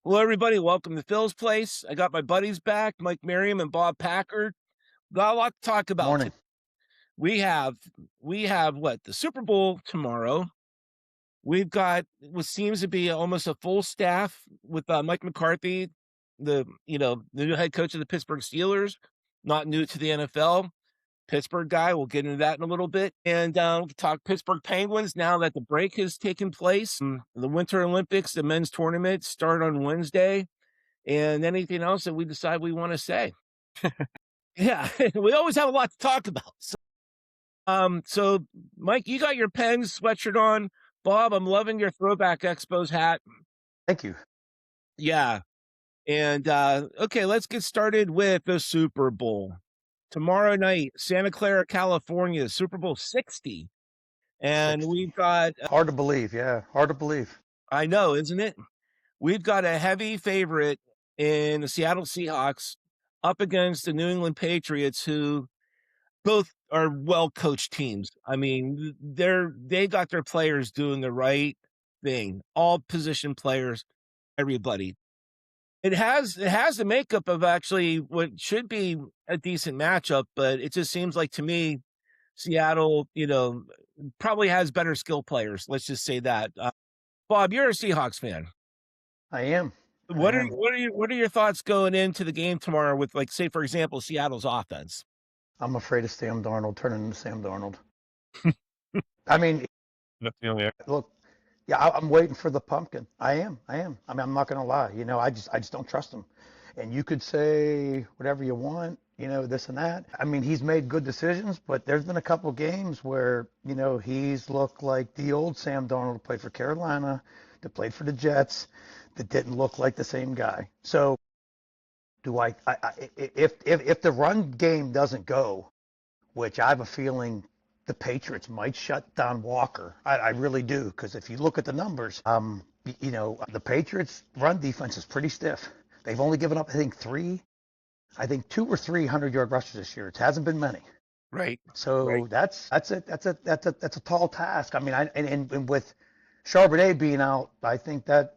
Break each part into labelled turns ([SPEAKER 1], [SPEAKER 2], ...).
[SPEAKER 1] Hello, everybody. Welcome to Phil's Place. I got my buddies back, Mike Merriam and Bob Packard. Got a lot to talk about.
[SPEAKER 2] Morning.
[SPEAKER 1] We have what, the Super Bowl tomorrow. We've got what seems to be almost a full staff with Mike McCarthy, the new head coach of the Pittsburgh Steelers, not new to the NFL. Pittsburgh guy. We'll get into that in a little bit. And we'll talk Pittsburgh Penguins now that the break has taken place. The Winter Olympics, the men's tournament, start on Wednesday. And anything else that we decide we want to say. Yeah, we always have a lot to talk about. So Mike, you got your Pens sweatshirt on. Bob, I'm loving your Throwback Expos hat.
[SPEAKER 2] Thank you.
[SPEAKER 1] Yeah. And okay, let's get started with the Super Bowl. Tomorrow night, Santa Clara, California, Super Bowl 60. And
[SPEAKER 2] 60.
[SPEAKER 1] we've got
[SPEAKER 2] Hard to believe, yeah. Hard to believe.
[SPEAKER 1] I know, isn't it? We've got a heavy favorite in the Seattle Seahawks up against the New England Patriots, who both are well-coached teams. I mean, they got their players doing the right thing. All position players, everybody. It has the makeup of actually what should be a decent matchup, but it just seems like to me, Seattle, probably has better skill players. Let's just say that. Bob, you're a Seahawks fan.
[SPEAKER 2] I am.
[SPEAKER 1] What are your thoughts going into the game tomorrow with, like, say, for example, Seattle's offense?
[SPEAKER 2] I'm afraid of Sam Darnold turning into Sam Darnold. I mean,
[SPEAKER 3] That's the only.
[SPEAKER 2] look, yeah, I'm waiting for the pumpkin. I am. I mean, I'm not gonna lie. I just don't trust him. And you could say whatever you want, this and that. I mean, he's made good decisions, but there's been a couple games where, he's looked like the old Sam Darnold that played for Carolina, that played for the Jets, that didn't look like the same guy. So if the run game doesn't go, which I have a feeling the Patriots might shut down Walker. I really do, because if you look at the numbers, the Patriots' run defense is pretty stiff. They've only given up, I think, 2 or 3 100-yard rushes this year. It hasn't been many.
[SPEAKER 1] Right.
[SPEAKER 2] So
[SPEAKER 1] right.
[SPEAKER 2] that's a tall task. I mean, and with Charbonnet being out, I think that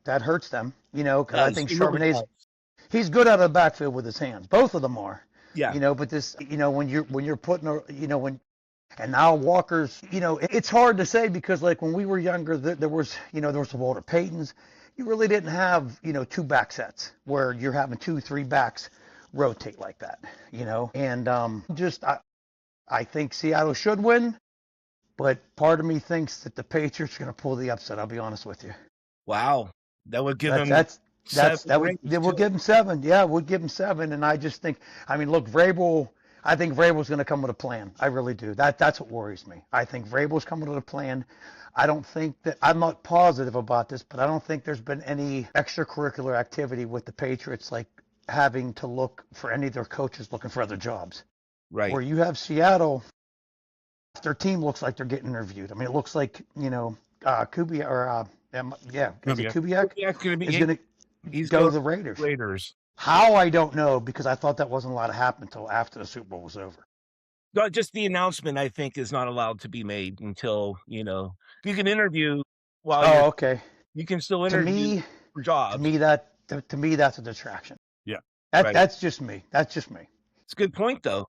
[SPEAKER 2] hurts them. Because I think Charbonnet's he's good out of the backfield with his hands. Both of them are.
[SPEAKER 1] Yeah.
[SPEAKER 2] But this, when you're putting and now Walker's, it's hard to say because like when we were younger, there was some Walter Paytons. You really didn't have, 2 back sets where you're having 2, 3 backs rotate like that, and I think Seattle should win, but part of me thinks that the Patriots are going to pull the upset. I'll be honest with you.
[SPEAKER 1] Wow. That would give him
[SPEAKER 2] we'll give him 7. Yeah, we'll give him 7. And I just think, I mean, look, I think Vrabel's going to come with a plan. I really do. That's what worries me. I think Vrabel's coming with a plan. I'm not positive about this, but I don't think there's been any extracurricular activity with the Patriots, like having to look for any of their coaches looking for other jobs.
[SPEAKER 1] Right.
[SPEAKER 2] Where you have Seattle, their team looks like they're getting interviewed. I mean, it looks like, Kubiak or, is it Kubiak? He's going to the Raiders. How, I don't know, because I thought that wasn't allowed to happen until after the Super Bowl was over.
[SPEAKER 1] No, just the announcement, I think, is not allowed to be made until, you can interview while
[SPEAKER 2] okay.
[SPEAKER 1] You can still interview for jobs.
[SPEAKER 2] To me, that's a distraction.
[SPEAKER 3] Yeah.
[SPEAKER 2] That's just me. It's
[SPEAKER 1] a good point, though.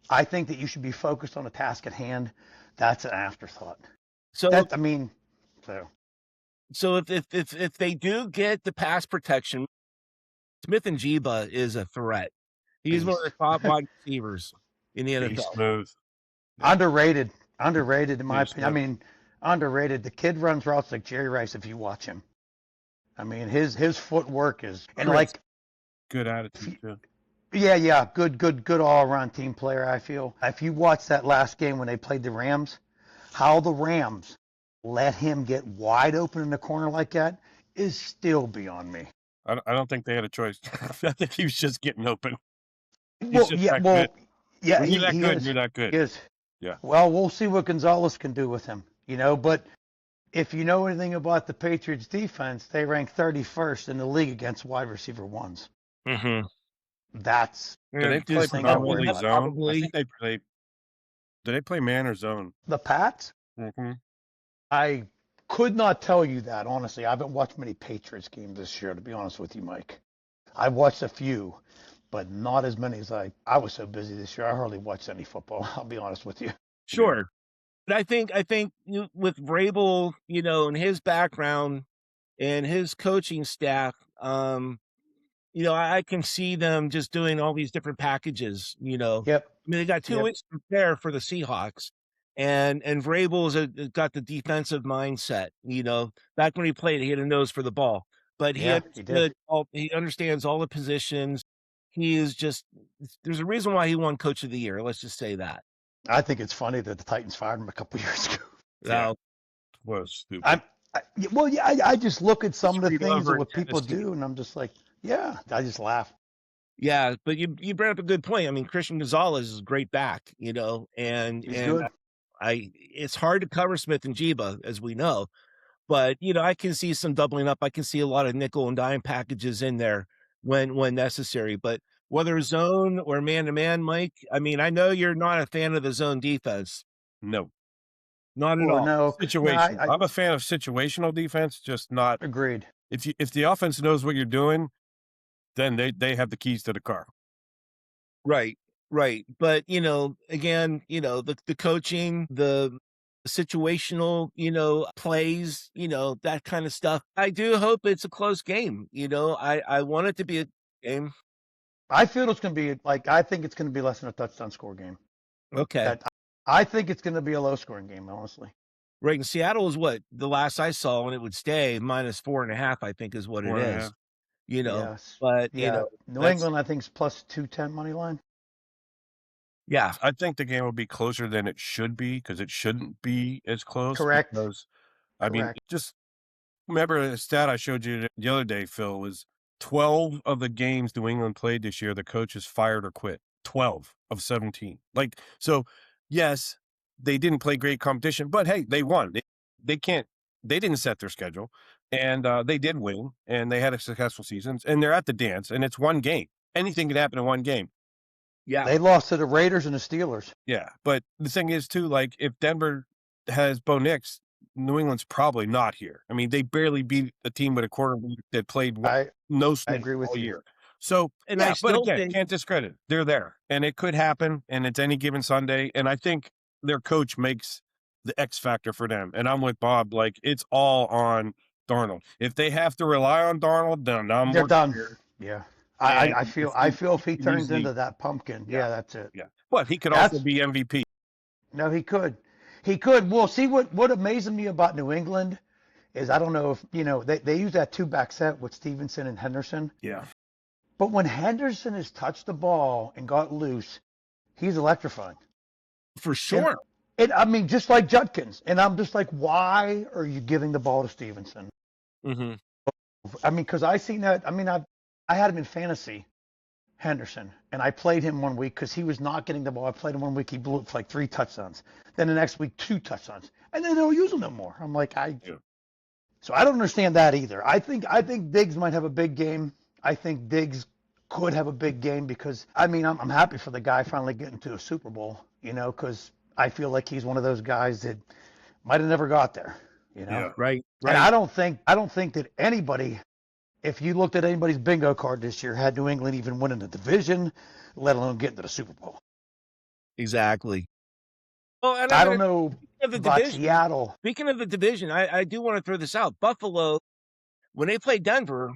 [SPEAKER 2] I think that you should be focused on the task at hand. That's an afterthought.
[SPEAKER 1] So if they do get the pass protection, Smith and Jiba is a threat. He's one of the top wide receivers in the NFL.
[SPEAKER 3] Smooth.
[SPEAKER 2] Underrated in my opinion. I mean, underrated. The kid runs routes like Jerry Rice if you watch him. I mean, his footwork is
[SPEAKER 3] good attitude too.
[SPEAKER 2] Yeah, good all-around team player, I feel. If you watch that last game when they played the Rams, how the Rams let him get wide open in the corner like that is still beyond me.
[SPEAKER 3] I don't think they had a choice. I think he was just getting open.
[SPEAKER 2] You're that
[SPEAKER 3] good. You're that good.
[SPEAKER 2] He is.
[SPEAKER 3] Yeah.
[SPEAKER 2] Well, we'll see what Gonzalez can do with him, But if you know anything about the Patriots defense, they rank 31st in the league against wide receiver ones.
[SPEAKER 1] Mm-hmm.
[SPEAKER 2] That's
[SPEAKER 3] do they play predominantly zone? I think they play. Do they play man or zone?
[SPEAKER 2] The Pats?
[SPEAKER 3] Mm-hmm.
[SPEAKER 2] I could not tell you that, honestly. I haven't watched many Patriots games this year, to be honest with you, Mike. I've watched a few, but not as many as I was so busy this year. I hardly watched any football. I'll be honest with you.
[SPEAKER 1] Sure. But I think with Vrabel, and his background and his coaching staff, I can see them just doing all these different packages.
[SPEAKER 2] Yep.
[SPEAKER 1] I mean, they got 2
[SPEAKER 2] Yep.
[SPEAKER 1] weeks to prepare for the Seahawks, and Vrabel's got the defensive mindset. Back when he played, he had a nose for the ball, but he
[SPEAKER 2] Yeah, he did.
[SPEAKER 1] he understands all the positions. He is just there's a reason why he won Coach of the Year. Let's just say that.
[SPEAKER 2] I think it's funny that the Titans fired him a couple years ago.
[SPEAKER 1] Now,
[SPEAKER 3] Was stupid.
[SPEAKER 2] I just look at some of the
[SPEAKER 3] Read
[SPEAKER 2] things
[SPEAKER 3] over
[SPEAKER 2] that what
[SPEAKER 3] in
[SPEAKER 2] people
[SPEAKER 3] Tennessee.
[SPEAKER 2] do, and I'm just like, yeah, I just laugh.
[SPEAKER 1] yeah, but you brought up a good point. I mean, Christian Gonzalez is a great back, and
[SPEAKER 2] He's good.
[SPEAKER 1] it's hard to cover Smith and Jiba, as we know, but I can see some doubling up. I can see a lot of nickel and dime packages in there when necessary. But whether zone or man to man, Mike, I mean, I know you're not a fan of the zone defense,
[SPEAKER 3] No.
[SPEAKER 1] not at
[SPEAKER 2] Or
[SPEAKER 1] all.
[SPEAKER 2] no,
[SPEAKER 3] Situation.
[SPEAKER 2] I
[SPEAKER 3] I'm a fan of situational defense, just not
[SPEAKER 2] agreed.
[SPEAKER 3] if the offense knows what you're doing, then they have the keys to the car.
[SPEAKER 1] Right, right. But again, the coaching, the situational, plays, that kind of stuff. I do hope it's a close game. I want it to be a game.
[SPEAKER 2] I feel it's going to be I think it's going to be less than a touchdown score game.
[SPEAKER 1] Okay.
[SPEAKER 2] I think it's going to be a low scoring game, honestly.
[SPEAKER 1] Right. And Seattle is what the last I saw, and it would stay -4.5, I think is what it is.
[SPEAKER 3] 4.5.
[SPEAKER 2] Yes.
[SPEAKER 1] But
[SPEAKER 2] Yeah. New England, I think, is plus 210 money line.
[SPEAKER 1] yeah.
[SPEAKER 3] I think the game will be closer than it should be because it shouldn't be as close.
[SPEAKER 2] Correct.
[SPEAKER 3] Because, I mean,
[SPEAKER 2] Correct.
[SPEAKER 3] just remember the stat I showed you the other day, Phil, was 12 of the games New England played this year, the coaches fired or quit. 12 of 17. So, yes, they didn't play great competition, but hey, they won. They didn't set their schedule, and they did win, and they had a successful season, and they're at the dance, and it's one game. Anything can happen in one game.
[SPEAKER 1] Yeah.
[SPEAKER 2] They lost to the Raiders and the Steelers.
[SPEAKER 3] Yeah, but the thing is, too, if Denver has Bo Nix, New England's probably not here. I mean, they barely beat a team with a quarterback that played no snap
[SPEAKER 2] agree with
[SPEAKER 3] all
[SPEAKER 2] you.
[SPEAKER 3] year. So,
[SPEAKER 1] And I
[SPEAKER 3] but
[SPEAKER 1] still
[SPEAKER 3] again,
[SPEAKER 1] think
[SPEAKER 3] can't discredit it. They're there, and it could happen, and it's any given Sunday. And I think their coach makes the X factor for them. And I'm with Bob. It's all on Darnold. If they have to rely on Darnold, then
[SPEAKER 2] They're done.
[SPEAKER 3] Here.
[SPEAKER 2] Yeah.
[SPEAKER 3] And
[SPEAKER 2] I feel if he turns
[SPEAKER 3] easily-
[SPEAKER 2] into that pumpkin, yeah, that's it.
[SPEAKER 3] Yeah, but he could also be MVP.
[SPEAKER 2] No, he could. He could. Well, see what amazes me about New England is I don't know if they use that 2-back set with Stevenson and Henderson.
[SPEAKER 3] Yeah.
[SPEAKER 2] But when Henderson has touched the ball and got loose, he's electrifying.
[SPEAKER 1] for sure.
[SPEAKER 2] And I mean, just like Judkins. And I'm just like, why are you giving the ball to Stevenson?
[SPEAKER 1] Mm-hmm.
[SPEAKER 2] I mean, because I seen that. I mean, I had him in fantasy, Henderson, and I played him one week because he was not getting the ball. I played him one week. He blew it for 3 touchdowns. Then the next week, 2 touchdowns. And then they don't use him no more. I'm like, So I don't understand that either. I think Diggs might have a big game. I think Diggs could have a big game because, I mean, I'm happy for the guy finally getting to a Super Bowl, because I feel like he's one of those guys that might have never got there,
[SPEAKER 3] Yeah.
[SPEAKER 1] Right.
[SPEAKER 2] And I don't think that anybody, if you looked at anybody's bingo card this year, had New England even winning the division, let alone getting to the Super Bowl.
[SPEAKER 1] Exactly. Well, and
[SPEAKER 2] I don't know
[SPEAKER 1] of the
[SPEAKER 2] about
[SPEAKER 1] division.
[SPEAKER 2] Seattle.
[SPEAKER 1] Speaking of the division, I do want to throw this out. Buffalo, when they played Denver,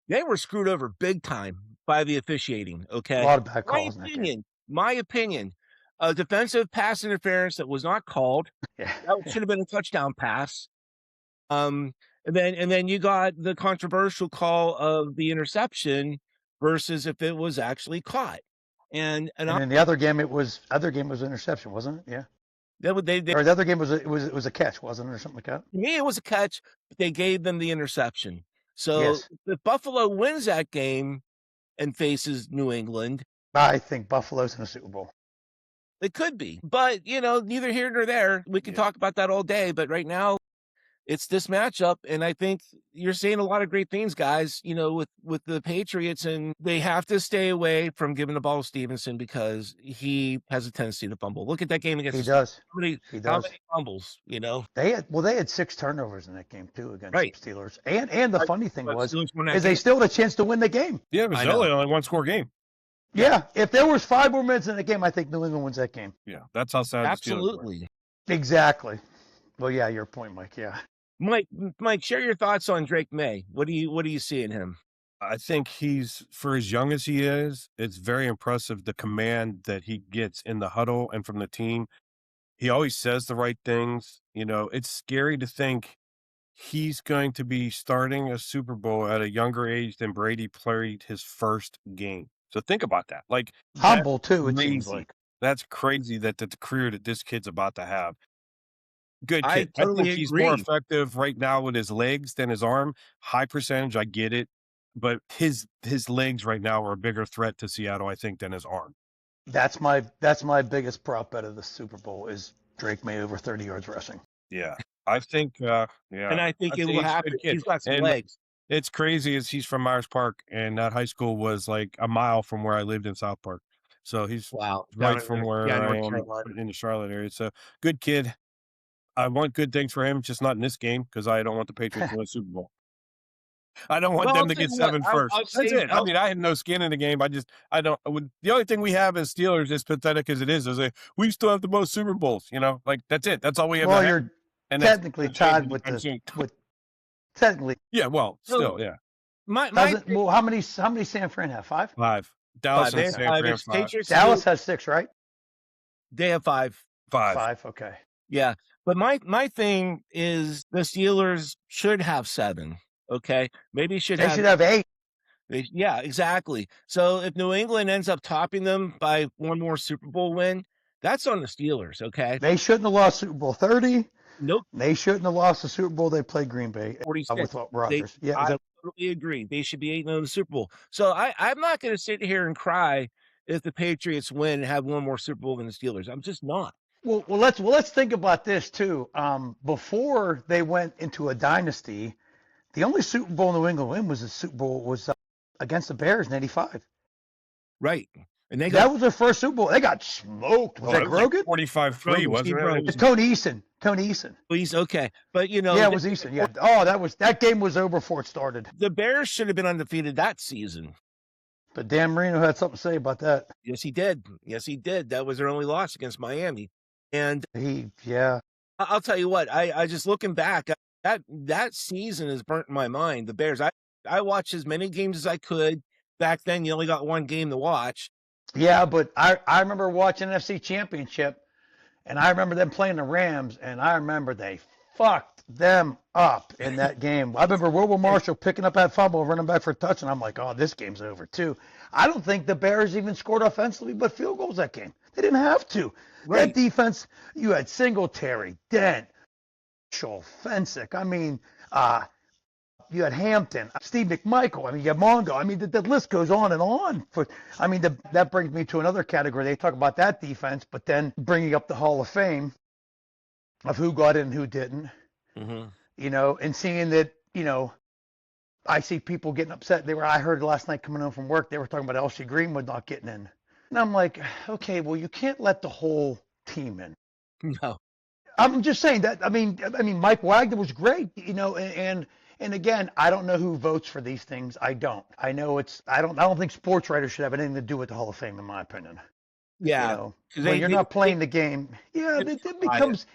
[SPEAKER 1] they were screwed over big time by the officiating. Okay,
[SPEAKER 2] A lot of bad calls in that game.
[SPEAKER 1] My opinion, a defensive pass interference that was not called.
[SPEAKER 2] Yeah.
[SPEAKER 1] That should have been a touchdown pass. And then you got the controversial call of the interception versus if it was actually caught. And
[SPEAKER 2] in the other game, it was interception, wasn't it? Yeah.
[SPEAKER 1] or
[SPEAKER 2] the other game was a catch, wasn't it, or something like that?
[SPEAKER 1] To me, it was a catch, but they gave them the interception. So
[SPEAKER 2] Yes.
[SPEAKER 1] if Buffalo wins that game and faces New England,
[SPEAKER 2] I think Buffalo's in the Super Bowl.
[SPEAKER 1] it could be. But, neither here nor there. We can talk about that all day. But right now, it's this matchup, and I think you're saying a lot of great things, guys, with the Patriots, and they have to stay away from giving the ball to Stevenson because he has a tendency to fumble. Look at that game against
[SPEAKER 2] He
[SPEAKER 1] the
[SPEAKER 2] does.
[SPEAKER 1] Steelers.
[SPEAKER 2] He
[SPEAKER 1] How
[SPEAKER 2] does.
[SPEAKER 1] many fumbles,
[SPEAKER 2] They had 6 turnovers in that game too against
[SPEAKER 1] Right.
[SPEAKER 2] the Steelers. And the funny thing
[SPEAKER 1] But
[SPEAKER 2] was
[SPEAKER 1] Steelers won that
[SPEAKER 2] is they
[SPEAKER 1] game.
[SPEAKER 2] still had a chance to win the game.
[SPEAKER 3] Yeah, it was
[SPEAKER 1] I know.
[SPEAKER 3] only a one-score game.
[SPEAKER 2] Yeah, if there was 5 more minutes in the game, I think New England wins that game.
[SPEAKER 3] Yeah, that's how sad the Steelers were.
[SPEAKER 1] Absolutely.
[SPEAKER 2] Exactly. Well, yeah, your point, Mike. Yeah.
[SPEAKER 1] Mike, share your thoughts on Drake May. What do you see in him?
[SPEAKER 3] I think he's, for as young as he is, it's very impressive the command that he gets in the huddle and from the team. He always says the right things. It's scary to think he's going to be starting a Super Bowl at a younger age than Brady played his first game. So think about that. Like,
[SPEAKER 2] Humble too, it seems like.
[SPEAKER 3] That's crazy that the career that this kid's about to have. Good
[SPEAKER 1] I
[SPEAKER 3] kid.
[SPEAKER 1] totally
[SPEAKER 3] think he's more
[SPEAKER 1] agree.
[SPEAKER 3] effective right now with his legs than his arm. High percentage, I get it. But his legs right now are a bigger threat to Seattle, I think, than his arm.
[SPEAKER 2] That's my biggest prop bet of the Super Bowl is Drake May over 30 yards rushing.
[SPEAKER 3] Yeah. I think yeah.
[SPEAKER 1] And I think it will
[SPEAKER 3] he's a
[SPEAKER 1] happen.
[SPEAKER 3] good kid.
[SPEAKER 1] He's got some
[SPEAKER 3] And
[SPEAKER 1] legs.
[SPEAKER 3] it's crazy as he's from Myers Park, and that high school was like a mile from where I lived in South Park. So he's
[SPEAKER 1] Wow.
[SPEAKER 3] right from where
[SPEAKER 1] Yeah,
[SPEAKER 3] I
[SPEAKER 1] North
[SPEAKER 3] am
[SPEAKER 1] Carolina.
[SPEAKER 3] in the Charlotte area. So good kid. I want good things for him, just not in this game because I don't want the Patriots to win a Super Bowl. I don't want
[SPEAKER 1] Well,
[SPEAKER 3] them
[SPEAKER 1] I'll
[SPEAKER 3] to
[SPEAKER 1] tell
[SPEAKER 3] get
[SPEAKER 1] you what,
[SPEAKER 3] 7
[SPEAKER 1] I'll
[SPEAKER 3] first. That's
[SPEAKER 1] say-
[SPEAKER 3] it. I mean, I had no skin in the game. I don't. The only thing we have as Steelers, as pathetic as it is like we still have the most Super Bowls. Like that's it. That's all we have.
[SPEAKER 2] Well,
[SPEAKER 3] to
[SPEAKER 2] you're
[SPEAKER 3] have. And that's
[SPEAKER 2] technically
[SPEAKER 3] gonna change
[SPEAKER 2] tied with
[SPEAKER 3] anytime soon.
[SPEAKER 2] technically.
[SPEAKER 3] Yeah, well, still, yeah.
[SPEAKER 2] Well, how many San Fran have? 5?
[SPEAKER 3] 5. Dallas
[SPEAKER 1] They
[SPEAKER 3] and
[SPEAKER 1] have
[SPEAKER 3] San
[SPEAKER 1] five.
[SPEAKER 3] Fran
[SPEAKER 1] It's
[SPEAKER 3] 5.
[SPEAKER 1] Patriots,
[SPEAKER 2] Dallas has 6, right?
[SPEAKER 1] They have 5.
[SPEAKER 3] 5.
[SPEAKER 2] 5. Okay.
[SPEAKER 1] Yeah. But my thing is the Steelers should have 7. Okay. Maybe
[SPEAKER 2] They should have 8.
[SPEAKER 1] Yeah, exactly. So if New England ends up topping them by one more Super Bowl win, that's on the Steelers. Okay.
[SPEAKER 2] They shouldn't have lost Super Bowl 30.
[SPEAKER 1] Nope.
[SPEAKER 2] They shouldn't have lost the Super Bowl. They played Green Bay
[SPEAKER 1] 46.
[SPEAKER 2] with Rodgers. Yeah,
[SPEAKER 1] I totally agree. They should be 8-0 in the Super Bowl. So I'm not going to sit here and cry if the Patriots win and have one more Super Bowl than the Steelers. I'm just not.
[SPEAKER 2] Well, let's think about this too. Before they went into a dynasty, the only Super Bowl New England win was the Super Bowl against the Bears in '85.
[SPEAKER 1] Right. And
[SPEAKER 2] that was their first Super Bowl. They got smoked. Was that Grogan?
[SPEAKER 3] 45-3, wasn't it?
[SPEAKER 2] It's Tony Eason.
[SPEAKER 1] He's okay. But
[SPEAKER 2] yeah, it was Eason. Yeah. Oh, that game was over before it started.
[SPEAKER 1] The Bears should have been undefeated that season.
[SPEAKER 2] But Dan Marino had something to say about that.
[SPEAKER 1] Yes, he did. That was their only loss against Miami. And I'll tell you what, I just looking back, that season is burnt in my mind. The Bears, I watched as many games as I could. Back then, you only got one game to watch.
[SPEAKER 2] Yeah, but I remember watching NFC Championship, and I remember them playing the Rams, and I remember they fucked them up in that game. I remember Wilbur Marshall picking up that fumble, running back for a touch, and I'm like, oh, this game's over too. I don't think the Bears even scored offensively but field goals that game. They didn't have to. Right. That defense, you had Singletary, Dent, Fensick. I mean, you had Hampton, Steve McMichael. I mean, you have Mongo. I mean, the list goes on and on. That brings me to another category. They talk about that defense, but then bringing up the Hall of Fame of who got in and who didn't.
[SPEAKER 1] Mm-hmm.
[SPEAKER 2] And seeing that, I see people getting upset. I heard last night coming home from work, they were talking about LC Greenwood not getting in. And I'm like, okay, well, you can't let the whole team in.
[SPEAKER 1] No.
[SPEAKER 2] I'm just saying that. I mean, Mike Wagner was great, and again, I don't know who votes for these things. I don't. I know I don't think sports writers should have anything to do with the Hall of Fame, in my opinion.
[SPEAKER 1] Yeah.
[SPEAKER 2] When you're not playing the game, it becomes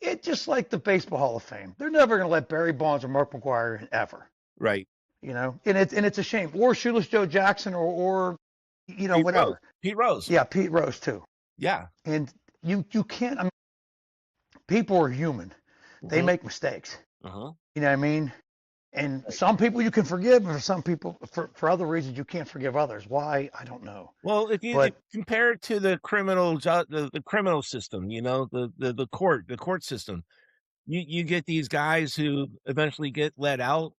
[SPEAKER 2] it's just like the Baseball Hall of Fame. They're never going to let Barry Bonds or Mark McGwire in ever.
[SPEAKER 1] Right.
[SPEAKER 2] And it's a shame. Or Shoeless Joe Jackson or Pete whatever.
[SPEAKER 1] Rose. Pete Rose.
[SPEAKER 2] Yeah, Pete Rose too.
[SPEAKER 1] Yeah.
[SPEAKER 2] And you can't. I mean, people are human. They make mistakes.
[SPEAKER 1] Uh-huh.
[SPEAKER 2] You know what I mean? And some people you can forgive, and for some people, for other reasons, you can't forgive others. Why? I don't know.
[SPEAKER 1] Well, if you compare it to the criminal system, the court system, you get these guys who eventually get let out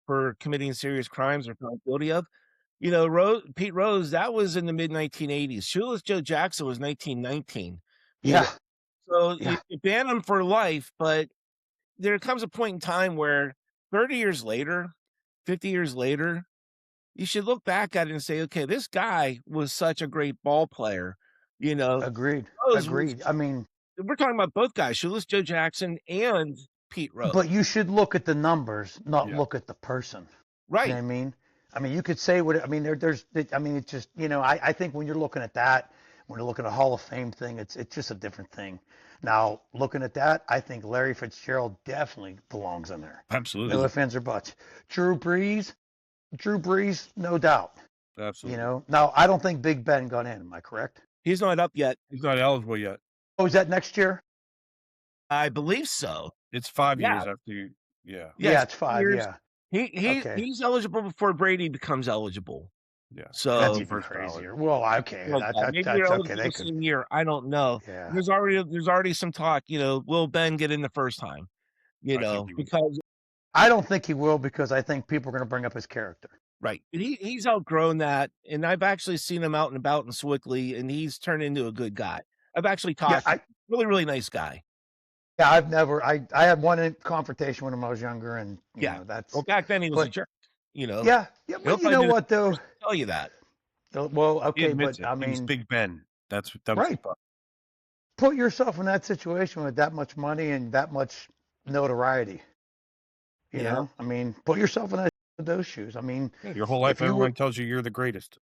[SPEAKER 1] for committing serious crimes or found guilty of. Pete Rose, that was in the mid 1980s. Shoeless Joe Jackson was 1919.
[SPEAKER 2] Yeah.
[SPEAKER 1] So you ban him for life, but there comes a point in time where 30 years later, 50 years later, you should look back at it and say, okay, this guy was such a great ball player.
[SPEAKER 2] Agreed.
[SPEAKER 1] Rose was,
[SPEAKER 2] Agreed. I mean,
[SPEAKER 1] we're talking about both guys, Shoeless Joe Jackson and Pete Rose.
[SPEAKER 2] but you should look at the numbers, not
[SPEAKER 3] Yeah.
[SPEAKER 2] look at the person.
[SPEAKER 1] Right.
[SPEAKER 2] You know what I mean? I mean, you could say what, I mean, it's just, I think when you're looking at that, when you're looking at a Hall of Fame thing, it's just a different thing. Now, looking at that, I think Larry Fitzgerald definitely belongs in there.
[SPEAKER 3] Absolutely.
[SPEAKER 2] No ifs, ands, or buts. Drew Brees, no doubt.
[SPEAKER 3] Absolutely.
[SPEAKER 2] Now, I don't think Big Ben got in. Am I correct?
[SPEAKER 1] He's not up yet.
[SPEAKER 3] He's not eligible yet.
[SPEAKER 2] Oh, is that next year?
[SPEAKER 1] I believe so.
[SPEAKER 3] It's 5
[SPEAKER 1] Yeah.
[SPEAKER 3] years after you. Yeah.
[SPEAKER 2] Yeah, it's 5,
[SPEAKER 1] years.
[SPEAKER 2] yeah.
[SPEAKER 1] He's eligible before Brady becomes eligible.
[SPEAKER 3] Yeah.
[SPEAKER 1] So
[SPEAKER 2] That's even
[SPEAKER 3] first ballot.
[SPEAKER 2] crazier. Well, okay.
[SPEAKER 1] Well,
[SPEAKER 2] That's
[SPEAKER 1] maybe
[SPEAKER 2] okay.
[SPEAKER 1] they're
[SPEAKER 2] They
[SPEAKER 1] eligible the
[SPEAKER 2] could,
[SPEAKER 1] same year. I don't know.
[SPEAKER 2] yeah.
[SPEAKER 1] There's already some talk. Will Ben get in the first time?
[SPEAKER 3] I think he will.
[SPEAKER 1] Because
[SPEAKER 2] I don't think he will because I think people are going to bring up his character.
[SPEAKER 1] right, he's outgrown that, and I've actually seen him out and about in Sewickley, and he's turned into a good guy. I've actually
[SPEAKER 2] Yeah,
[SPEAKER 1] talked. Really, really nice guy.
[SPEAKER 2] Yeah, I had one confrontation when I was younger, and that's.
[SPEAKER 1] Well, back then he was a
[SPEAKER 2] but-
[SPEAKER 1] jerk.
[SPEAKER 2] Yeah,
[SPEAKER 3] He'll
[SPEAKER 2] but you
[SPEAKER 3] probably
[SPEAKER 2] know
[SPEAKER 3] do
[SPEAKER 2] what though?
[SPEAKER 1] Tell you that.
[SPEAKER 2] Well,
[SPEAKER 3] He
[SPEAKER 2] okay,
[SPEAKER 3] admits
[SPEAKER 2] but
[SPEAKER 3] it.
[SPEAKER 2] I
[SPEAKER 3] He was
[SPEAKER 2] mean,
[SPEAKER 3] Big Ben. That was
[SPEAKER 2] Right.
[SPEAKER 3] the problem.
[SPEAKER 2] put yourself in that situation with that much money and that much notoriety. You
[SPEAKER 1] Yeah.
[SPEAKER 2] know, I mean, put yourself in those shoes. I mean,
[SPEAKER 3] Yeah, your whole life,
[SPEAKER 2] you were-
[SPEAKER 3] everyone tells you you're the greatest.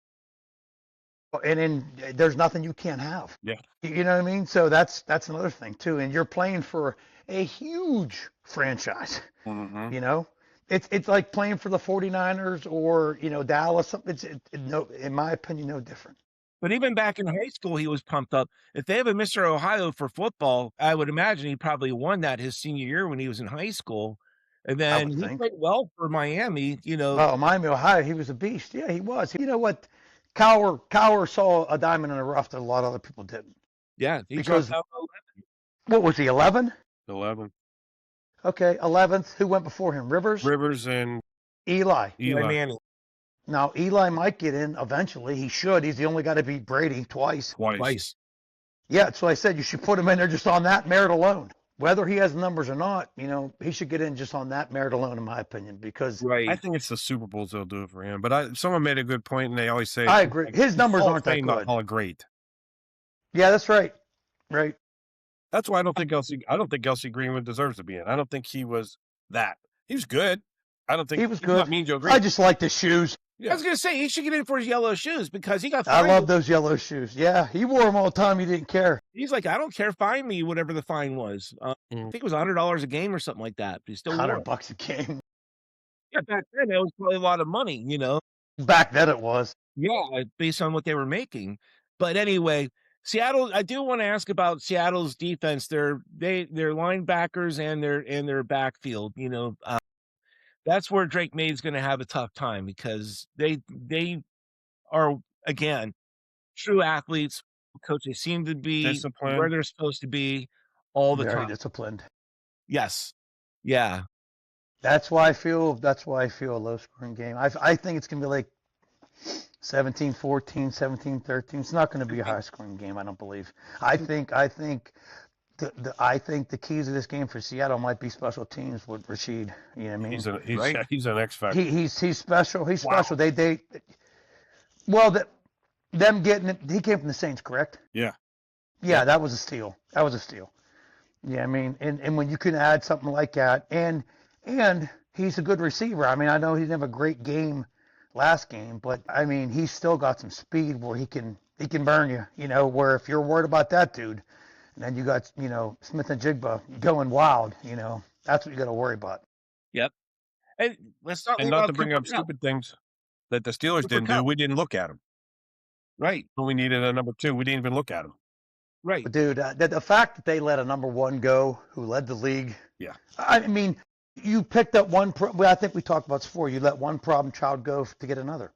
[SPEAKER 2] and then there's nothing you can't have.
[SPEAKER 3] Yeah.
[SPEAKER 2] You know what I mean? So that's another thing too. And you're playing for a huge franchise.
[SPEAKER 3] Mm-hmm.
[SPEAKER 2] You know, it's like playing for the 49ers or Dallas. It's no, in my opinion, no different.
[SPEAKER 1] But even back in high school, he was pumped up. If they have a Mr. Ohio for football, I would imagine he probably won that his senior year when he was in high school. And then
[SPEAKER 2] would
[SPEAKER 1] he
[SPEAKER 2] think.
[SPEAKER 1] played well for Miami.
[SPEAKER 2] Oh, Miami, Ohio, he was a beast. Yeah, he was. You know what? Cower saw a diamond in the rough that a lot of other people didn't.
[SPEAKER 1] Yeah, he
[SPEAKER 2] Because-
[SPEAKER 1] dropped out.
[SPEAKER 2] What was he? 11?
[SPEAKER 3] 11.
[SPEAKER 2] Okay, 11th. Who went before him? Rivers.
[SPEAKER 3] And
[SPEAKER 2] Eli.
[SPEAKER 1] Eli Manning.
[SPEAKER 2] Now Eli might get in eventually. He should. He's the only guy to beat Brady twice.
[SPEAKER 1] Twice.
[SPEAKER 2] Yeah, so I said you should put him in there just on that merit alone. Whether he has numbers or not, he should get in just on that merit alone, in my opinion, because
[SPEAKER 1] Right.
[SPEAKER 3] I think it's the Super Bowls that'll do it for him. But someone made a good point, and they always say
[SPEAKER 2] I agree. His numbers
[SPEAKER 3] Hall of
[SPEAKER 2] aren't that
[SPEAKER 3] Fame, not
[SPEAKER 2] good.
[SPEAKER 3] Hall of Great.
[SPEAKER 2] Yeah, that's right. Right.
[SPEAKER 3] That's why I don't think LC Greenwood deserves to be in. I don't think he was that. He was good. I don't think
[SPEAKER 2] He was
[SPEAKER 3] he's
[SPEAKER 2] good.
[SPEAKER 3] Not Mean Joe
[SPEAKER 2] I
[SPEAKER 3] Green.
[SPEAKER 2] just like the shoes.
[SPEAKER 1] I was going to say, he should get in for his yellow shoes because he got
[SPEAKER 2] I
[SPEAKER 1] fined.
[SPEAKER 2] love those yellow shoes. Yeah, he wore them all the time. He didn't care.
[SPEAKER 1] He's like, I don't care. Fine me, whatever the fine was. I think it was $100 a game or something like that. But he still wore it.
[SPEAKER 2] $100 a game.
[SPEAKER 1] Yeah, back then it was probably a lot of money,
[SPEAKER 2] Back then it was.
[SPEAKER 1] Yeah, based on what they were making. But anyway, Seattle. I do want to ask about Seattle's defense. Their linebackers and their backfield. That's where Drake May's going to have a tough time because they are again true athletes. Coach, they seem to be
[SPEAKER 3] Disciplined.
[SPEAKER 1] where they're supposed to be all the
[SPEAKER 2] Very
[SPEAKER 1] time.
[SPEAKER 2] disciplined.
[SPEAKER 1] Yes, yeah.
[SPEAKER 2] That's why I feel a low scoring game. I think it's gonna be like 17-14, 17-13. It's not gonna be a high scoring game, I don't believe. I think the keys of this game for Seattle might be special teams with Rashid. You know what I mean?
[SPEAKER 3] He's an X factor.
[SPEAKER 2] He's special. He's
[SPEAKER 3] Wow.
[SPEAKER 2] special. He came from the Saints, correct?
[SPEAKER 3] Yeah.
[SPEAKER 2] Yeah, that was a steal. Yeah, I mean, and when you can add something like that, and he's a good receiver. I mean, I know he didn't have a great game last game, but I mean, he's still got some speed where he can burn you. Where if you're worried about that dude, and then you got Smith and Jigba going wild, that's what you got to worry about.
[SPEAKER 1] Yep. And let's not
[SPEAKER 3] And
[SPEAKER 1] leave
[SPEAKER 3] not
[SPEAKER 1] out
[SPEAKER 3] to bring up
[SPEAKER 1] Cooper Kupp.
[SPEAKER 3] stupid things that the Steelers
[SPEAKER 1] Cooper
[SPEAKER 3] didn't do.
[SPEAKER 1] Kupp.
[SPEAKER 3] We didn't look at him.
[SPEAKER 1] Right,
[SPEAKER 3] When we needed a number 2, we didn't even look at him.
[SPEAKER 1] right.
[SPEAKER 2] But dude, the fact that they let a number 1 go who led the league.
[SPEAKER 3] Yeah.
[SPEAKER 2] I mean, you picked up one. I think we talked about this before. You let one problem child go to get another.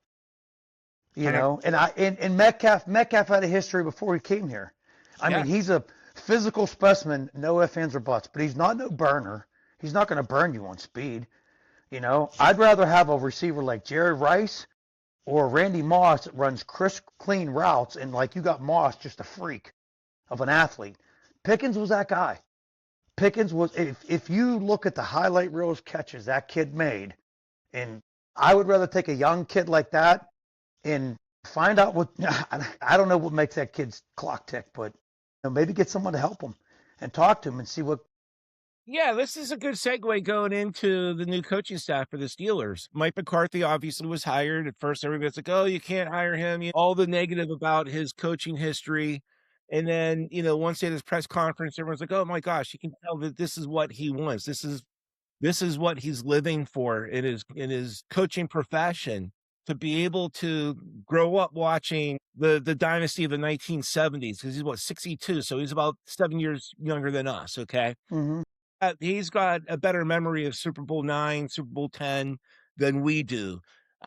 [SPEAKER 2] And Metcalf had a history before he came here. I mean, he's a physical specimen, no ifs, ands, or buts. But he's not no burner. He's not going to burn you on speed. I'd rather have a receiver like Jared Rice or Randy Moss that runs crisp, clean routes, and like you got Moss, just a freak of an athlete. Pickens was that guy. Pickens was, if you look at the highlight reels catches that kid made, and I would rather take a young kid like that and find out what, I don't know what makes that kid's clock tick, but maybe get someone to help him and talk to him and see what.
[SPEAKER 1] Yeah, this is a good segue going into the new coaching staff for the Steelers. Mike McCarthy obviously was hired. At first, everybody's like, oh, you can't hire him. All the negative about his coaching history. And then, once he had his press conference, everyone's like, oh my gosh, you can tell that this is what he wants. This is what he's living for in his coaching profession, to be able to grow up watching the dynasty of the 1970s, because he's 62, so he's about 7 years younger than us. Okay.
[SPEAKER 2] Mm-hmm.
[SPEAKER 1] He's got a better memory of Super Bowl 9, Super Bowl 10 than we do.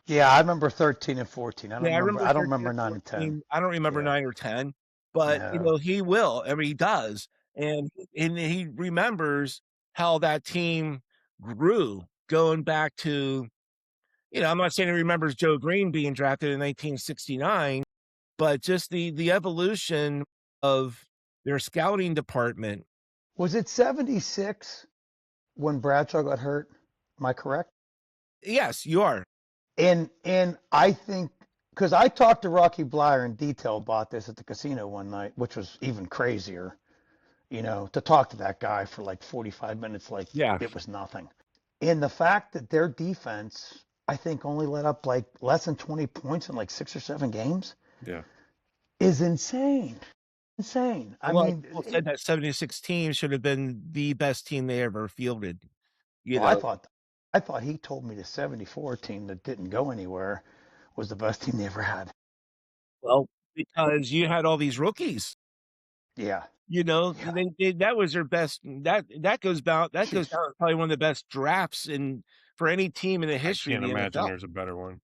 [SPEAKER 2] Yeah, I remember 13 and 14. I
[SPEAKER 1] Yeah,
[SPEAKER 2] don't remember
[SPEAKER 1] and
[SPEAKER 2] 9 and 10.
[SPEAKER 1] I don't remember
[SPEAKER 2] Yeah.
[SPEAKER 1] 9 or 10, but
[SPEAKER 2] No.
[SPEAKER 1] he will. I mean, he does, and he remembers how that team grew going back to. I'm not saying he remembers Joe Green being drafted in 1969, but just the evolution of their scouting department.
[SPEAKER 2] Was it 76 when Bradshaw got hurt? Am I correct?
[SPEAKER 1] Yes, you are.
[SPEAKER 2] And I think, because I talked to Rocky Blyer in detail about this at the casino one night, which was even crazier, to talk to that guy for like 45 minutes, like it was nothing. And the fact that their defense, I think, only let up like less than 20 points in like 6 or 7 games, is insane. Insane. I mean,
[SPEAKER 1] people said that 76 team should have been the best team they ever fielded.
[SPEAKER 2] I thought he told me the 74 team that didn't go anywhere was the best team they ever had.
[SPEAKER 1] Well, because you had all these rookies.
[SPEAKER 2] Yeah.
[SPEAKER 1] That was their best. That goes down as probably one of the best drafts for any team in the history of the NFL.
[SPEAKER 3] I can't imagine there's a better one.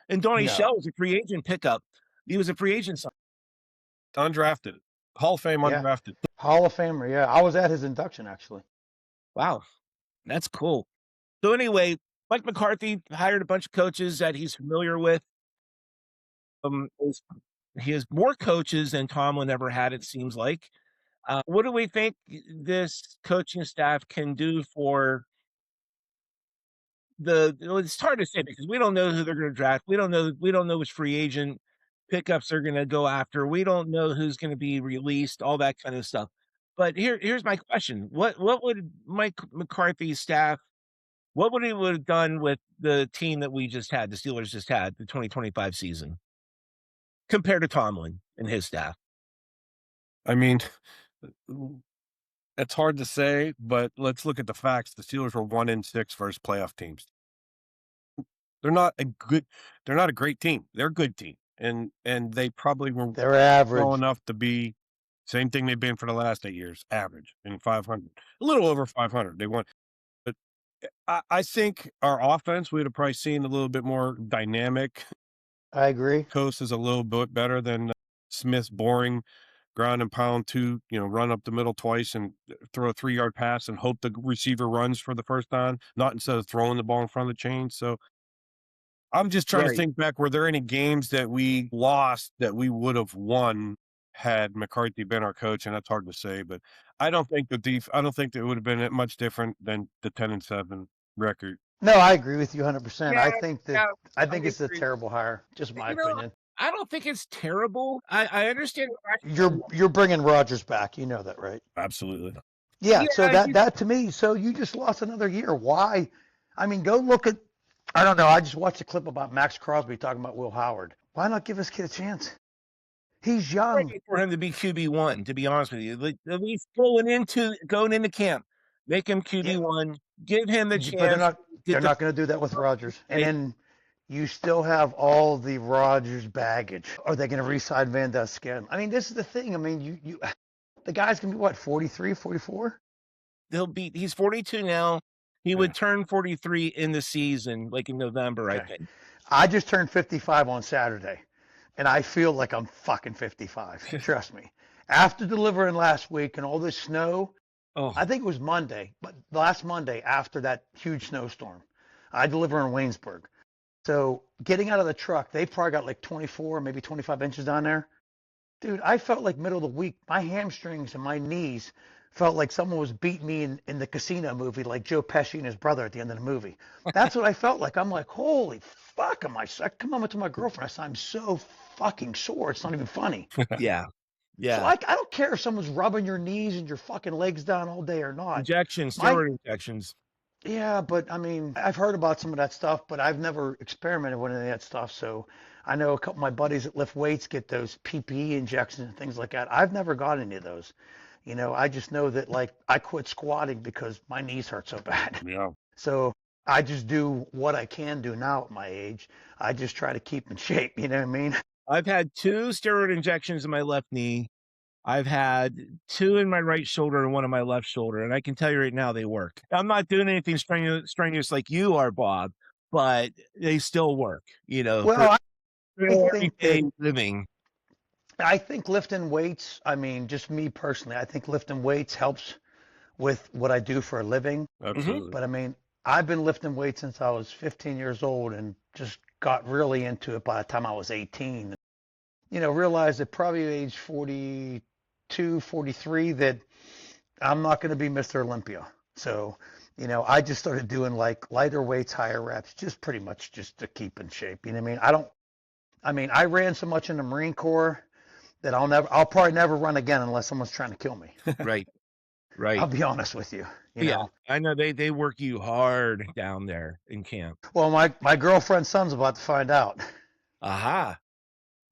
[SPEAKER 1] And Donnie Shell was a free agent pickup. He was a free agent.
[SPEAKER 3] Undrafted. Hall of Fame undrafted.
[SPEAKER 2] Hall of Famer, yeah. I was at his induction, actually. Wow.
[SPEAKER 1] That's cool. So anyway, Mike McCarthy hired a bunch of coaches that he's familiar with. He has more coaches than Tomlin ever had, it seems like. What do we think this coaching staff can do for it's hard to say because we don't know who they're going to draft. We don't know which free agent pickups they're going to go after. We don't know who's going to be released, all that kind of stuff. But here's my question. What would Mike McCarthy's staff, what would he would have done with the team that we just had, the Steelers just had, the 2025 season, compared to Tomlin and his staff?
[SPEAKER 3] I mean, it's hard to say, but let's look at the facts. The Steelers were 1-6 versus playoff teams. They're not a great team. They're a good team. And they probably were
[SPEAKER 2] they're average
[SPEAKER 3] well enough to be same thing they've been for the last 8 years, average in 500, a little over 500. They won. But I think our offense, we would have probably seen a little bit more dynamic.
[SPEAKER 2] I agree.
[SPEAKER 3] Coast is a little bit better than Smith's boring ground and pound run up the middle twice and throw a 3-yard pass and hope the receiver runs for the first down, not instead of throwing the ball in front of the chain. So I'm just trying to think back, were there any games that we lost that we would have won had McCarthy been our coach? And that's hard to say, but I don't think I don't think that it would have been much different than the 10-7 record.
[SPEAKER 2] No, I agree with you 100%.
[SPEAKER 1] Yeah,
[SPEAKER 2] I think it's a terrible hire, just my opinion.
[SPEAKER 1] I don't think it's terrible. I understand.
[SPEAKER 2] You're bringing Rodgers back. You know that, right?
[SPEAKER 3] Absolutely.
[SPEAKER 2] Yeah. So that to me, so you just lost another year. Why? I mean, go look at. I don't know. I just watched a clip about Max Crosby talking about Will Howard. Why not give this kid a chance? He's young.
[SPEAKER 1] For him to be QB1, to be honest with you, like, at least going into camp, make him QB1, give him the chance.
[SPEAKER 2] But they're not going to do that with Rodgers. And then you still have all the Rodgers baggage. Are they going to re-sign Van Dyke again? I mean, this is the thing. I mean, the guy's going to be what, 43, 44?
[SPEAKER 1] He's 42 now. He would turn 43 in the season, like in November, I think.
[SPEAKER 2] I just turned 55 on Saturday, and I feel like I'm fucking 55. Trust me. After delivering last week and all this snow, I think it was Monday, but last Monday after that huge snowstorm, I deliver in Waynesburg. So getting out of the truck, they probably got like 24, maybe 25 inches down there. Dude, I felt like middle of the week. My hamstrings and my knees felt like someone was beating me in the Casino movie, like Joe Pesci and his brother at the end of the movie. That's what I felt like. I'm like, holy fuck, I come home to my girlfriend. I said, I'm so fucking sore. It's not even funny.
[SPEAKER 1] Yeah.
[SPEAKER 2] So
[SPEAKER 1] Yeah.
[SPEAKER 2] I don't care if someone's rubbing your knees and your fucking legs down all day or not.
[SPEAKER 1] Injections,
[SPEAKER 2] My
[SPEAKER 1] steroid injections.
[SPEAKER 2] Yeah, but I mean, I've heard about some of that stuff, but I've never experimented with any of that stuff. So I know a couple of my buddies that lift weights get those PPE injections and things like that. I've never got any of those. I just know that like I quit squatting because my knees hurt so bad.
[SPEAKER 3] Yeah.
[SPEAKER 2] So I just do what I can do now at my age. I just try to keep in shape. You know what I mean?
[SPEAKER 1] I've had 2 steroid injections in my left knee. I've had 2 in my right shoulder and 1 in my left shoulder, and I can tell you right now they work. I'm not doing anything strenuous like you are, Bob, but they still work, for
[SPEAKER 2] Well, I think
[SPEAKER 1] everyday
[SPEAKER 2] that
[SPEAKER 1] living.
[SPEAKER 2] I think lifting weights, I mean, just me personally, I think lifting weights helps with what I do for a living.
[SPEAKER 3] Absolutely.
[SPEAKER 2] But I mean, I've been lifting weights since I was 15 years old and just got really into it by the time I was 18. Realized at probably age 42, 43 that I'm not going to be Mr. Olympia. So, I just started doing like lighter weights, higher reps, just pretty much just to keep in shape. You know what I mean? I ran so much in the Marine Corps that I'll probably never run again unless someone's trying to kill me.
[SPEAKER 1] Right,
[SPEAKER 2] I'll
[SPEAKER 1] right.
[SPEAKER 2] be honest with you.
[SPEAKER 1] Yeah, I know they work you hard down there in camp.
[SPEAKER 2] Well, my girlfriend's son's about to find out.
[SPEAKER 1] Aha.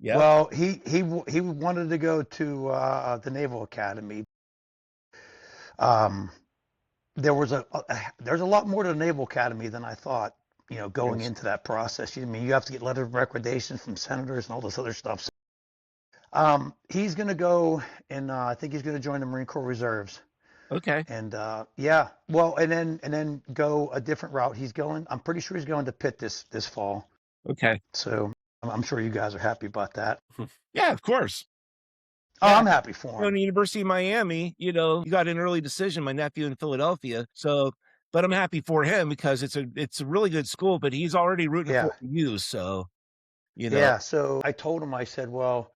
[SPEAKER 1] Yep.
[SPEAKER 2] Well, he wanted to go to the Naval Academy. There's a lot more to the Naval Academy than I thought. Going
[SPEAKER 1] Yes.
[SPEAKER 2] into that process. I mean, you have to get letter of recommendation from senators and all this other stuff. He's going to go and I think he's going to join the Marine Corps Reserves.
[SPEAKER 1] Okay.
[SPEAKER 2] And yeah, well, and then go a different route. I'm pretty sure he's going to Pitt this fall.
[SPEAKER 1] Okay.
[SPEAKER 2] So I'm sure you guys are happy about that.
[SPEAKER 1] Yeah, of course.
[SPEAKER 2] Oh,
[SPEAKER 1] Yeah.
[SPEAKER 2] I'm happy for
[SPEAKER 1] The
[SPEAKER 2] him.
[SPEAKER 1] University of Miami, you got an early decision, my nephew in Philadelphia. So, but I'm happy for him because it's a really good school, but he's already rooting
[SPEAKER 2] Yeah.
[SPEAKER 1] for you. So,
[SPEAKER 2] Yeah. So I told him, I said, you're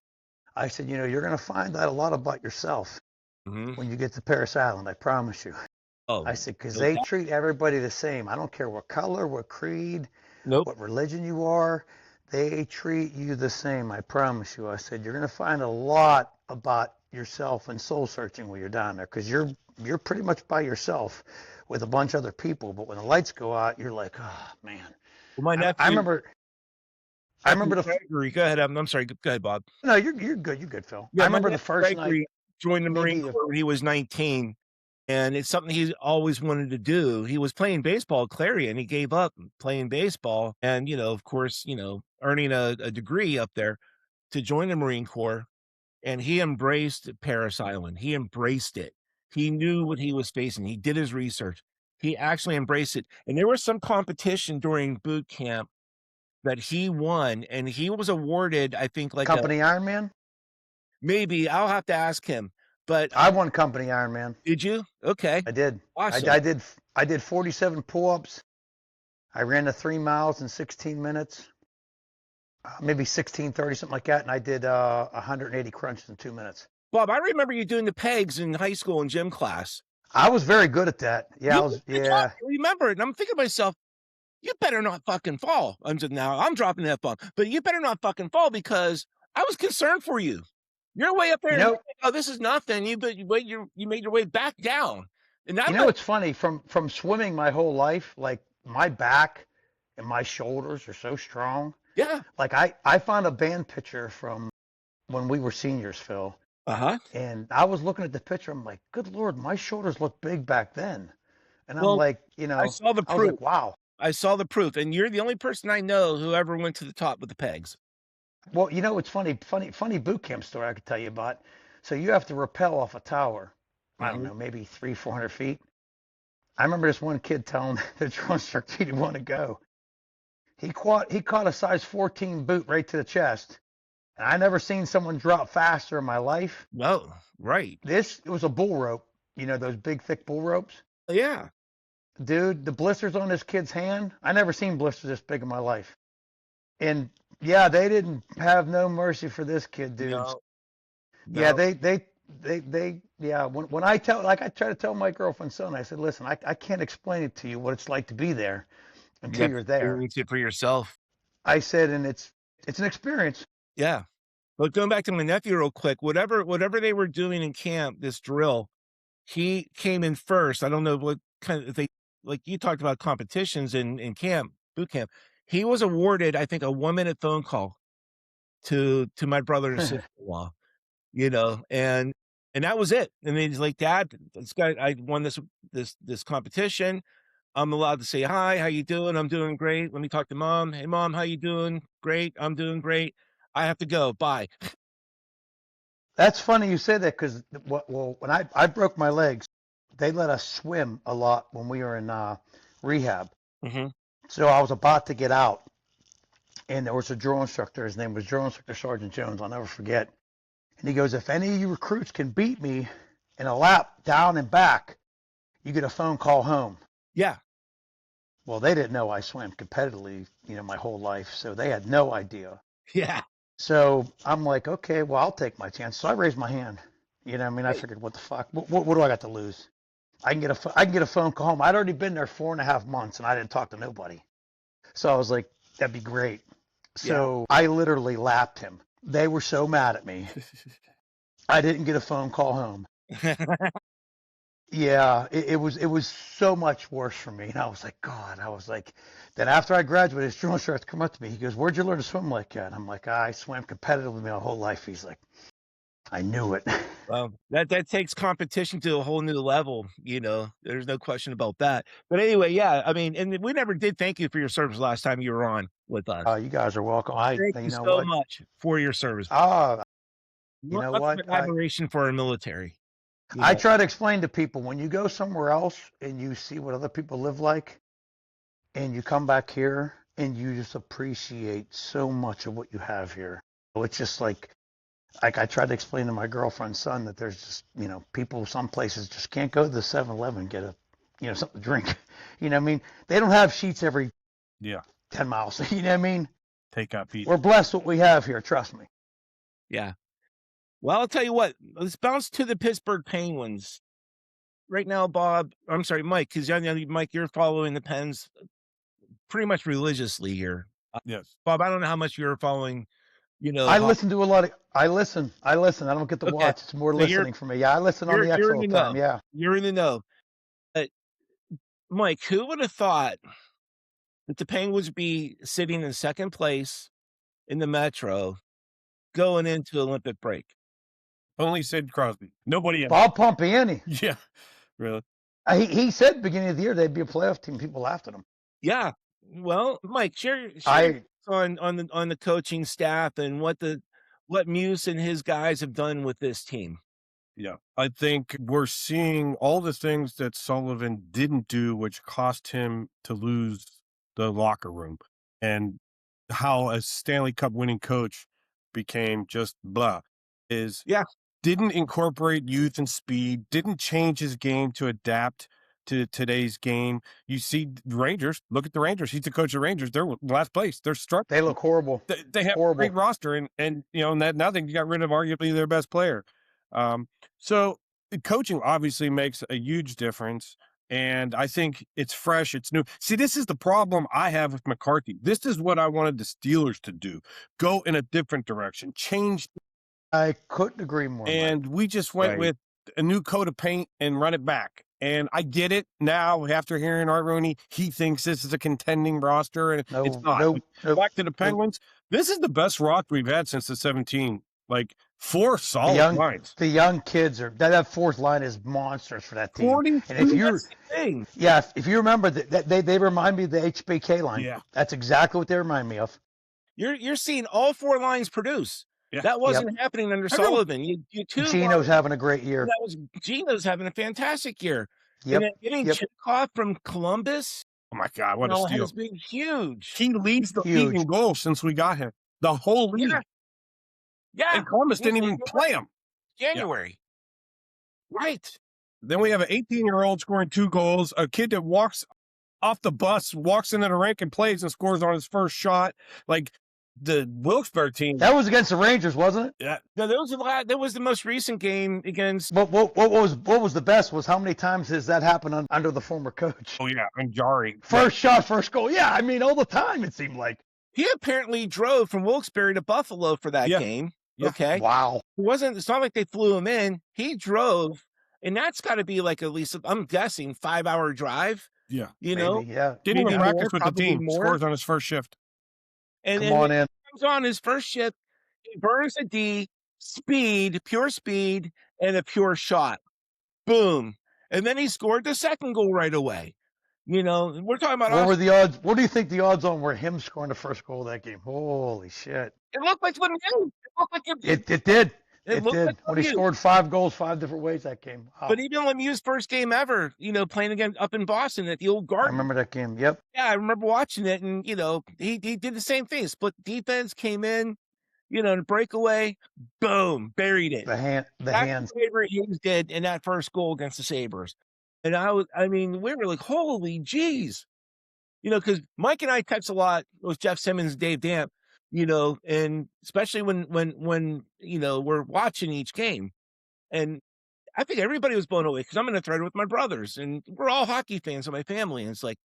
[SPEAKER 2] going to find out a lot about yourself
[SPEAKER 1] Mhm.
[SPEAKER 2] when you get to Paris Island. I promise you.
[SPEAKER 1] Oh,
[SPEAKER 2] I said, because
[SPEAKER 1] no
[SPEAKER 2] they
[SPEAKER 1] doubt.
[SPEAKER 2] treat everybody the same. I don't care what color, what creed,
[SPEAKER 1] Nope.
[SPEAKER 2] what religion you are. They treat you the same. I promise you. I said, you're going to find a lot about yourself and soul searching when you're down there because you're pretty much by yourself with a bunch of other people. But when the lights go out, you're like, oh, man.
[SPEAKER 1] Well, my nephew,
[SPEAKER 2] I remember the
[SPEAKER 1] Gregory. Go ahead. I'm sorry. Go ahead, Bob.
[SPEAKER 2] No, you're good. You're good, Phil.
[SPEAKER 1] Yeah,
[SPEAKER 2] I
[SPEAKER 1] my
[SPEAKER 2] remember the
[SPEAKER 1] nephew
[SPEAKER 2] first
[SPEAKER 1] Gregory
[SPEAKER 2] night.
[SPEAKER 1] joined the Marine
[SPEAKER 2] Maybe
[SPEAKER 1] Corps when he was 19. And it's something he always wanted to do. He was playing baseball at Clarion. He gave up playing baseball and, of course, earning a degree up there to join the Marine Corps. And he embraced Paris Island. He embraced it. He knew what he was facing. He did his research. He actually embraced it. And there was some competition during boot camp that he won. And he was awarded, I think, like
[SPEAKER 2] Company Ironman.
[SPEAKER 1] maybe I'll have to ask him. But
[SPEAKER 2] I won Company Ironman.
[SPEAKER 1] did you? Okay.
[SPEAKER 2] I did.
[SPEAKER 1] Awesome.
[SPEAKER 2] I did 47 pull-ups. I ran the 3 miles in 16 minutes, maybe 16:30, something like that, and I did 180 crunches in 2 minutes.
[SPEAKER 1] Bob, I remember you doing the pegs in high school in gym class.
[SPEAKER 2] I was very good at that. Yeah,
[SPEAKER 1] I remember it, and I'm thinking to myself, you better not fucking fall. I'm dropping that bomb, but you better not fucking fall because I was concerned for you. You're way up there. And oh, this is nothing. You made your way back down. And
[SPEAKER 2] it's funny from swimming my whole life. Like my back and my shoulders are so strong.
[SPEAKER 1] Yeah.
[SPEAKER 2] Like I found a band picture from when we were seniors, Phil. And I was looking at the picture. I'm like, good Lord, my shoulders look big back then. And I'm like,
[SPEAKER 1] I saw the proof.
[SPEAKER 2] I was like, wow.
[SPEAKER 1] I saw the proof, and you're the only person I know who ever went to the top with the pegs.
[SPEAKER 2] Well, it's funny boot camp story I could tell you about. So you have to rappel off a tower. I don't know, maybe 300-400 feet. I remember this one kid telling the drill instructor he didn't want to go. He caught a size 14 boot right to the chest. And I never seen someone drop faster in my life.
[SPEAKER 1] No, right.
[SPEAKER 2] It was a bull rope. Those big, thick bull ropes?
[SPEAKER 1] Yeah.
[SPEAKER 2] Dude, the blisters on this kid's hand, I never seen blisters this big in my life. And yeah, they didn't have no mercy for this kid, dude.
[SPEAKER 1] No.
[SPEAKER 2] Yeah, they Yeah. When I try to tell my girlfriend son, I said, listen, I can't explain it to you what it's like to be there
[SPEAKER 1] You
[SPEAKER 2] until
[SPEAKER 1] have to
[SPEAKER 2] you're there.
[SPEAKER 1] experience it for yourself.
[SPEAKER 2] I said, and it's an experience.
[SPEAKER 1] Yeah. But going back to my nephew real quick, whatever they were doing in camp, this drill, he came in first. I don't know what kind of they like you talked about competitions in camp, boot camp. He was awarded, I think, a 1-minute phone call to my brother and sister-in-law, and that was it. And then he's like, "Dad, I won this competition. I'm allowed to say hi. How you doing? I'm doing great. Let me talk to mom. Hey, mom, how you doing? Great. I'm doing great. I have to go. Bye."
[SPEAKER 2] That's funny you say that because well, when I broke my legs, they let us swim a lot when we were in rehab.
[SPEAKER 1] Mm-hmm.
[SPEAKER 2] So I was about to get out, and there was a drill instructor. His name was Drill Instructor Sergeant Jones. I'll never forget. And he goes, if any of you recruits can beat me in a lap down and back, you get a phone call home.
[SPEAKER 1] Yeah.
[SPEAKER 2] Well, they didn't know I swam competitively, my whole life, so they had no idea.
[SPEAKER 1] Yeah.
[SPEAKER 2] So I'm like, okay, well, I'll take my chance. So I raised my hand. I figured, what the fuck? What do I got to lose? I can get a phone call home. I'd already been there 4.5 months, and I didn't talk to nobody. So I was like, that'd be great. So I literally lapped him. They were so mad at me. I didn't get a phone call home. Yeah, it was so much worse for me. And I was like, God, then after I graduated, his drill instructor come up to me. He goes, where'd you learn to swim like that? And I'm like, I swam competitively my whole life. He's like, I knew it.
[SPEAKER 1] Well, that takes competition to a whole new level, there's no question about that. But anyway, yeah, I mean, and we never did thank you for your service last time you were on with us.
[SPEAKER 2] You guys are welcome.
[SPEAKER 1] Thank you so much for your service.
[SPEAKER 2] You know
[SPEAKER 1] Lots
[SPEAKER 2] what?
[SPEAKER 1] of admiration for our military.
[SPEAKER 2] I try to explain to people, when you go somewhere else and you see what other people live like, and you come back here and you just appreciate so much of what you have here. It's just like I tried to explain to my girlfriend's son that there's just, people, some places just can't go to the 7-Eleven and get something to drink. What I mean? They don't have sheets every 10 miles. You know what I mean?
[SPEAKER 3] Take out Pete.
[SPEAKER 2] We're blessed what we have here. Trust me.
[SPEAKER 1] Yeah. Well, I'll tell you what, let's bounce to the Pittsburgh Penguins. Right now, Bob, I'm sorry, Mike, because Mike, you're following the Pens pretty much religiously here.
[SPEAKER 3] Yes.
[SPEAKER 1] Bob, I don't know how much you're following,
[SPEAKER 2] I listen to a lot of, I listen. I don't get to watch. It's more listening for me. Yeah, I listen on the X all the time. Yeah.
[SPEAKER 1] You're in the know. Mike, who would have thought that the Penguins would be sitting in second place in the Metro going into Olympic break?
[SPEAKER 3] Only Sid Crosby. Nobody else.
[SPEAKER 2] Bob Pompiani.
[SPEAKER 3] Yeah, really.
[SPEAKER 2] He said at the beginning of the year they'd be a playoff team. People laughed at him.
[SPEAKER 1] Yeah. Well, Mike, share on the coaching staff and what Muse and his guys have done with this team.
[SPEAKER 3] Yeah, I think we're seeing all the things that Sullivan didn't do, which cost him to lose the locker room, and how a Stanley Cup winning coach became just blah. Didn't incorporate youth and speed, didn't change his game to adapt to today's game. You see the Rangers, look at the Rangers. He's the coach of the Rangers. They're last place. They're struck.
[SPEAKER 2] They look horrible.
[SPEAKER 3] They have a great roster, and now they got rid of arguably their best player. So coaching obviously makes a huge difference. And I think it's fresh. It's new. See, this is the problem I have with McCarthy. This is what I wanted the Steelers to do. Go in a different direction. Change.
[SPEAKER 2] I couldn't agree more.
[SPEAKER 3] And we just went with a new coat of paint and run it back. And I get it now after hearing Art Rooney. He thinks this is a contending roster, and it's not. Back to the Penguins. This is the best roster we've had since the 17. Like 4 solid lines.
[SPEAKER 2] The young kids that fourth line is monsters for that team. And if you remember that they remind me of the HBK line.
[SPEAKER 3] Yeah.
[SPEAKER 2] That's exactly what they remind me of.
[SPEAKER 1] You're seeing all 4 lines produce. Yeah. That wasn't happening under Sullivan. You two.
[SPEAKER 2] Gino's having a great year.
[SPEAKER 1] Gino's having a fantastic year.
[SPEAKER 2] Yep.
[SPEAKER 1] And getting Chikov from Columbus.
[SPEAKER 3] Oh my God, what a steal!
[SPEAKER 1] Has been huge.
[SPEAKER 3] He leads the league in goals since we got him. The whole league.
[SPEAKER 1] Yeah.
[SPEAKER 3] And Columbus didn't even play him.
[SPEAKER 1] January. Yeah. Right.
[SPEAKER 3] Then we have an 18-year-old scoring 2 goals, a kid that walks off the bus, walks into the rink and plays and scores on his first shot. Like, The Wilkes-Barre team.
[SPEAKER 2] That was against the Rangers, wasn't it?
[SPEAKER 3] Yeah.
[SPEAKER 1] No, that was the most recent game against.
[SPEAKER 2] What was the best was how many times has that happened under the former coach?
[SPEAKER 3] Oh yeah, and Jari.
[SPEAKER 2] First shot, first goal. Yeah, I mean all the time it seemed like.
[SPEAKER 1] He apparently drove from Wilkes-Barre to Buffalo for that
[SPEAKER 3] Yeah.
[SPEAKER 1] game.
[SPEAKER 3] Yeah.
[SPEAKER 1] Okay.
[SPEAKER 2] Wow.
[SPEAKER 1] It's not like they flew him in. He drove, and that's got to be like at least, I'm guessing, 5-hour drive.
[SPEAKER 3] Yeah.
[SPEAKER 1] You know,
[SPEAKER 2] Maybe, yeah.
[SPEAKER 3] Didn't even
[SPEAKER 1] Maybe
[SPEAKER 3] practice
[SPEAKER 1] more,
[SPEAKER 3] with the
[SPEAKER 1] probably
[SPEAKER 3] team.
[SPEAKER 1] more.
[SPEAKER 3] Scores on his first shift.
[SPEAKER 1] And
[SPEAKER 2] Come on
[SPEAKER 1] then
[SPEAKER 2] in.
[SPEAKER 1] comes on his first shift. He burns a D, speed, pure speed, and a pure shot. Boom. And then he scored the second goal right away. You know, we're talking about.
[SPEAKER 2] What were the odds? What do you think the odds on were him scoring the first goal of that game? Holy shit!
[SPEAKER 1] It looked like Lemieux. It looked like
[SPEAKER 2] It did. It
[SPEAKER 1] looked
[SPEAKER 2] did.
[SPEAKER 1] like
[SPEAKER 2] When he
[SPEAKER 1] Lemieux.
[SPEAKER 2] scored 5 goals 5 different ways that game. Wow.
[SPEAKER 1] But even Lemieux's first game ever, you know, playing again up in Boston at the old
[SPEAKER 2] I
[SPEAKER 1] Garden.
[SPEAKER 2] remember that game. Yep.
[SPEAKER 1] Yeah, I remember watching it, and you know, he did the same thing. Split defense, came in, you know, and breakaway, boom, buried it.
[SPEAKER 2] The hands.
[SPEAKER 1] That's what Avery Hughes did in that first goal against the Sabres. And we were like, holy geez. You know, because Mike and I text a lot with Jeff Simmons, Dave Damp, you know, and especially when you know, we're watching each game. And I think everybody was blown away because I'm in a thread with my brothers, and we're all hockey fans in my family. And it's like,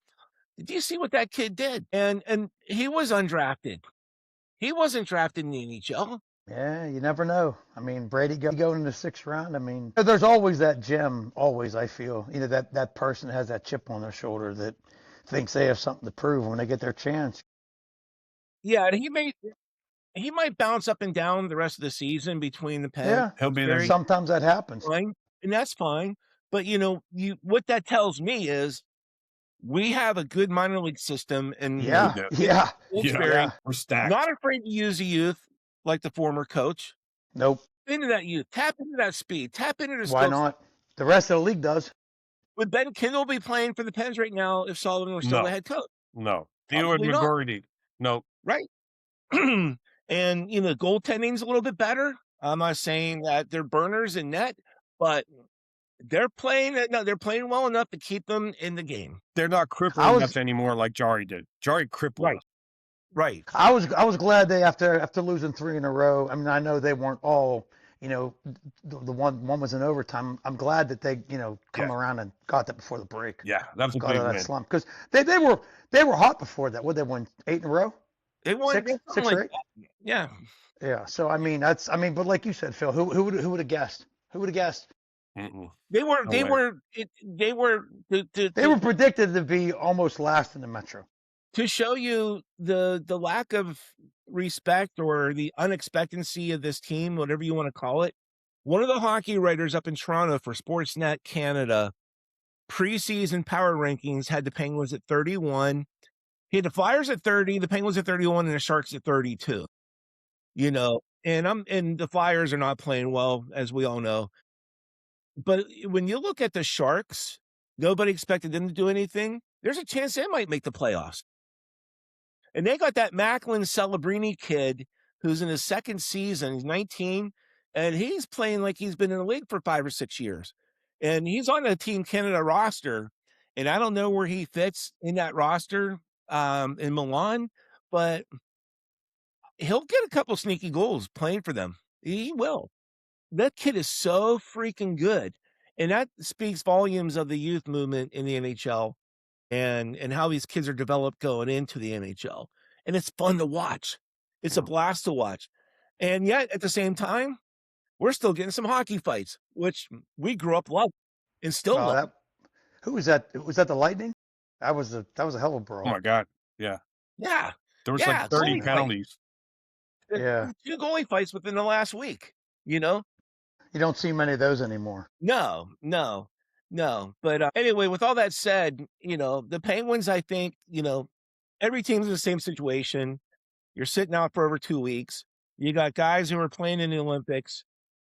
[SPEAKER 1] did you see what that kid did? And he was undrafted. He wasn't drafted in the NHL.
[SPEAKER 2] Yeah, you never know. I mean, Brady going in the 6th round. I mean, there's always that gem. Always, I feel, you know, that person has that chip on their shoulder that thinks they have something to prove when they get their chance.
[SPEAKER 1] Yeah, and he might bounce up and down the rest of the season between the Pens.
[SPEAKER 2] Yeah,
[SPEAKER 3] He'll be there.
[SPEAKER 2] sometimes that happens.
[SPEAKER 1] Fine, and that's fine. But you know, what that tells me is we have a good minor league system, and
[SPEAKER 2] Yeah.
[SPEAKER 3] We're stacked.
[SPEAKER 1] not afraid to use the youth like the former coach.
[SPEAKER 2] Nope.
[SPEAKER 1] Into that youth, tap into that speed, tap into the
[SPEAKER 2] Why
[SPEAKER 1] skills.
[SPEAKER 2] not? The rest of the league does.
[SPEAKER 1] Would Ben Kindle be playing for the Pens right now if Sullivan was still
[SPEAKER 3] No.
[SPEAKER 1] the head coach?
[SPEAKER 3] No. Theo
[SPEAKER 1] Probably not.
[SPEAKER 3] McGordy. No.
[SPEAKER 1] Right. And you know, goaltending's a little bit better. I'm not saying that they're burners in net, but they're playing well enough to keep them in the game.
[SPEAKER 3] They're not crippling us anymore like Jari did. Jari crippled us.
[SPEAKER 1] Right.
[SPEAKER 2] I was glad they after losing 3 in a row. I mean, I know they weren't all, you know, the one was in overtime. I'm glad that they, you know, come around and got that before the break.
[SPEAKER 3] Yeah, that was a
[SPEAKER 2] got
[SPEAKER 3] big
[SPEAKER 2] out of that
[SPEAKER 3] win.
[SPEAKER 2] slump because they were hot before that. Would they won 8 in a row?
[SPEAKER 1] They won
[SPEAKER 2] 6
[SPEAKER 1] something
[SPEAKER 2] or
[SPEAKER 1] like
[SPEAKER 2] 8?
[SPEAKER 1] that. Yeah.
[SPEAKER 2] Yeah. So I mean, but like you said, Phil, who would have guessed? Who would have guessed?
[SPEAKER 3] Mm-mm.
[SPEAKER 1] They were
[SPEAKER 2] They were predicted to be almost last in the Metro.
[SPEAKER 1] to show you the lack of respect or the unexpectancy of this team, whatever you want to call it. One of the hockey writers up in Toronto for Sportsnet Canada preseason power rankings had the Penguins at 31. He had the Flyers at 30, the Penguins at 31, and the Sharks at 32. You know, and the Flyers are not playing well, as we all know. But when you look at the Sharks, nobody expected them to do anything. There's a chance they might make the playoffs. And they got that Macklin Celebrini kid who's in his second season. He's 19, and he's playing like he's been in the league for 5 or 6 years. And he's on the Team Canada roster, and I don't know where he fits in that roster in Milan, but he'll get a couple sneaky goals playing for them. He will. That kid is so freaking good. And that speaks volumes of the youth movement in the NHL and how these kids are developed going into the NHL. And it's fun to watch. It's a blast to watch. And yet, at the same time, we're still getting some hockey fights, which we grew up loving and still love.
[SPEAKER 2] Who was that? Was that the Lightning? That was a hell of a brawl.
[SPEAKER 3] Oh my God. Yeah.
[SPEAKER 1] Yeah.
[SPEAKER 3] There was like 30 penalties.
[SPEAKER 2] Yeah.
[SPEAKER 1] 2 goalie fights within the last week, you know?
[SPEAKER 2] You don't see many of those anymore.
[SPEAKER 1] No. But anyway, with all that said, you know, the Penguins, I think, you know, every team's in the same situation. You're sitting out for over 2 weeks. You got guys who are playing in the Olympics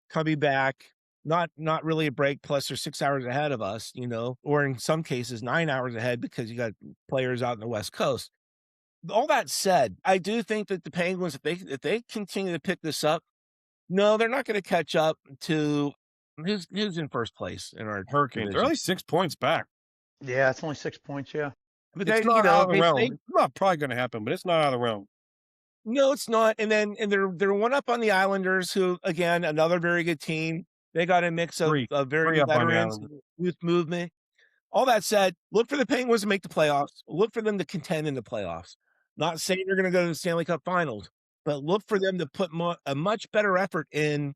[SPEAKER 1] coming back, not really a break, plus they're 6 hours ahead of us, you know, or in some cases 9 hours ahead because you got players out in the West Coast. All that said, I do think that the Penguins, if they continue to pick this up, no, they're not going to catch up to who's in first place in our
[SPEAKER 3] Hurricanes.
[SPEAKER 1] division.
[SPEAKER 3] They're only 6 points back.
[SPEAKER 2] Yeah, it's only 6 points. Yeah.
[SPEAKER 1] But
[SPEAKER 3] It's not out of the realm. It's not probably going to happen, but it's not out of the realm.
[SPEAKER 1] No, it's not. And they're one up on the Islanders, who again another very good team. They got a mix of,
[SPEAKER 3] Three,
[SPEAKER 1] very
[SPEAKER 3] three
[SPEAKER 1] good
[SPEAKER 3] up on the
[SPEAKER 1] veterans,
[SPEAKER 3] island.
[SPEAKER 1] youth movement. All that said, look for the Penguins to make the playoffs. Look for them to contend in the playoffs. Not saying they're going to go to the Stanley Cup Finals, but look for them to put a much better effort in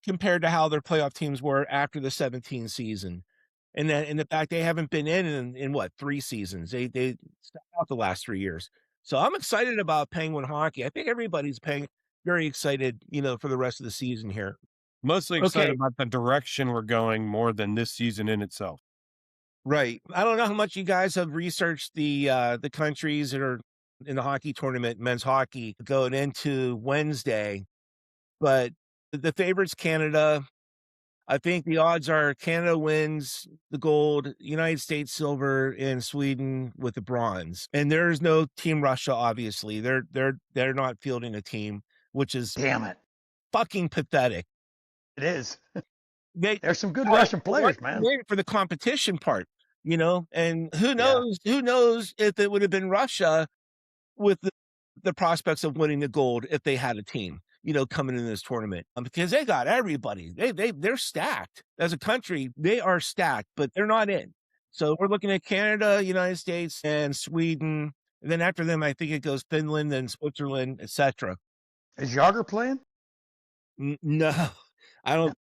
[SPEAKER 1] compared to how their playoff teams were after the 17 season. And the fact they haven't been in what, 3 seasons. They stepped out the last 3 years. So I'm excited about Penguin hockey. I think everybody's very excited, for the rest of the season here.
[SPEAKER 3] Mostly excited
[SPEAKER 1] Okay,
[SPEAKER 3] about the direction we're going more than this season in itself.
[SPEAKER 1] right. I don't know how much you guys have researched the countries that are in the hockey tournament, men's hockey, going into Wednesday, but the favorite's Canada. I think the odds are Canada wins the gold, United States silver, and Sweden with the bronze. And there's no Team Russia, obviously. They're not fielding a team, which is
[SPEAKER 2] Damn it.
[SPEAKER 1] fucking pathetic.
[SPEAKER 2] It is.
[SPEAKER 1] They
[SPEAKER 2] There's some good
[SPEAKER 1] I
[SPEAKER 2] Russian players, man.
[SPEAKER 1] waiting for the competition part, and who
[SPEAKER 2] Yeah.
[SPEAKER 1] knows if it would have been Russia with the prospects of winning the gold if they had a team, coming in this tournament, because they got everybody. They're stacked as a country. They are stacked, but they're not in. So we're looking at Canada, United States, and Sweden. And then after them, I think it goes Finland, then Switzerland, etc.
[SPEAKER 2] Is Yager playing?
[SPEAKER 1] No, I don't.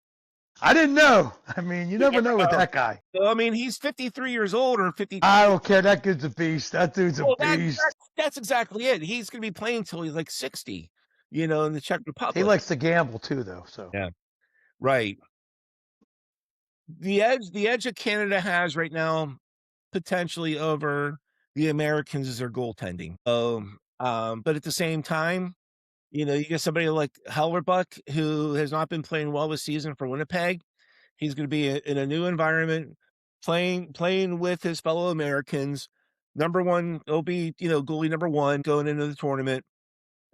[SPEAKER 2] I didn't know. I mean, you never know with that guy.
[SPEAKER 1] So, I mean, he's 53 years old or 50.
[SPEAKER 2] I don't care. That dude's a beast. That dude's a
[SPEAKER 1] Well,
[SPEAKER 2] beast.
[SPEAKER 1] that's exactly it. He's going to be playing until he's like 60, in the Czech Republic.
[SPEAKER 2] He likes to gamble too, though. So
[SPEAKER 1] Yeah. Right. The edge that Canada has right now, potentially over the Americans, is their goaltending. But at the same time, you get somebody like Hellerbuck, who has not been playing well this season for Winnipeg. He's going to be in a new environment, playing with his fellow Americans. Number one, he'll be, goalie number one going into the tournament.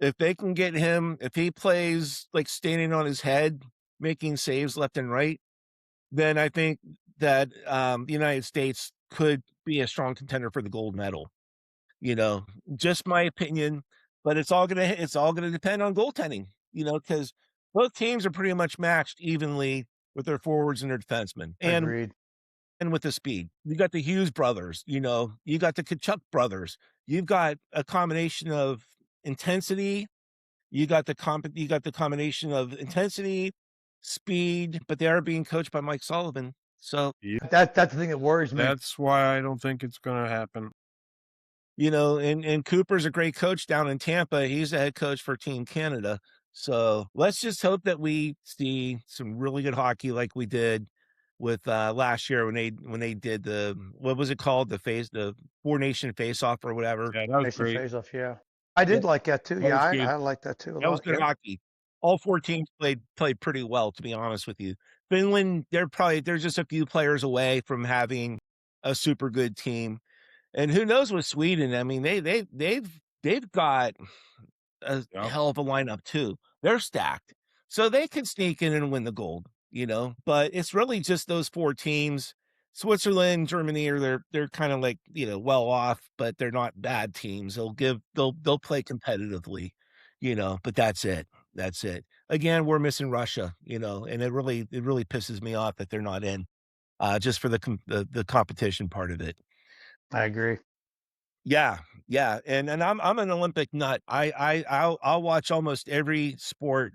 [SPEAKER 1] If they can get him, if he plays like standing on his head, making saves left and right, then I think that the United States could be a strong contender for the gold medal. Just my opinion, but it's all gonna depend on goaltending. Because both teams are pretty much matched evenly with their forwards and their defensemen,
[SPEAKER 2] agreed.
[SPEAKER 1] and with the speed. You got the Hughes brothers. You got the Kachuk brothers. You've got a combination of intensity. You got the combination of intensity, speed, but they are being coached by Mike Sullivan. So,
[SPEAKER 3] Yeah,
[SPEAKER 2] That's the thing that worries me.
[SPEAKER 3] that's why I don't think it's going to happen.
[SPEAKER 1] and Cooper's a great coach down in Tampa. He's the head coach for Team Canada. So let's just hope that we see some really good hockey like we did with last year when they did what was it called, the 4-nation face off or whatever.
[SPEAKER 3] Yeah, that was
[SPEAKER 2] Nation
[SPEAKER 3] great.
[SPEAKER 2] face-off, yeah. I did like that too.
[SPEAKER 3] That
[SPEAKER 2] Yeah,
[SPEAKER 3] was good.
[SPEAKER 2] I like that too a
[SPEAKER 1] That was
[SPEAKER 2] lot.
[SPEAKER 1] good
[SPEAKER 2] Yeah.
[SPEAKER 1] hockey. All 4 teams played pretty well, to be honest with you. Finland, they're just a few players away from having a super good team. And who knows with Sweden? I mean, they've got a
[SPEAKER 3] Yeah.
[SPEAKER 1] hell of a lineup too. They're stacked. So they could sneak in and win the gold. But it's really just those 4 teams. Switzerland, Germany they're kind of like, well off, but they're not bad teams. They'll play competitively, but that's it. That's it. Again, we're missing Russia, and it really pisses me off that they're not in, just for the competition part of it.
[SPEAKER 2] I agree.
[SPEAKER 1] Yeah, yeah, and I'm an Olympic nut. I'll watch almost every sport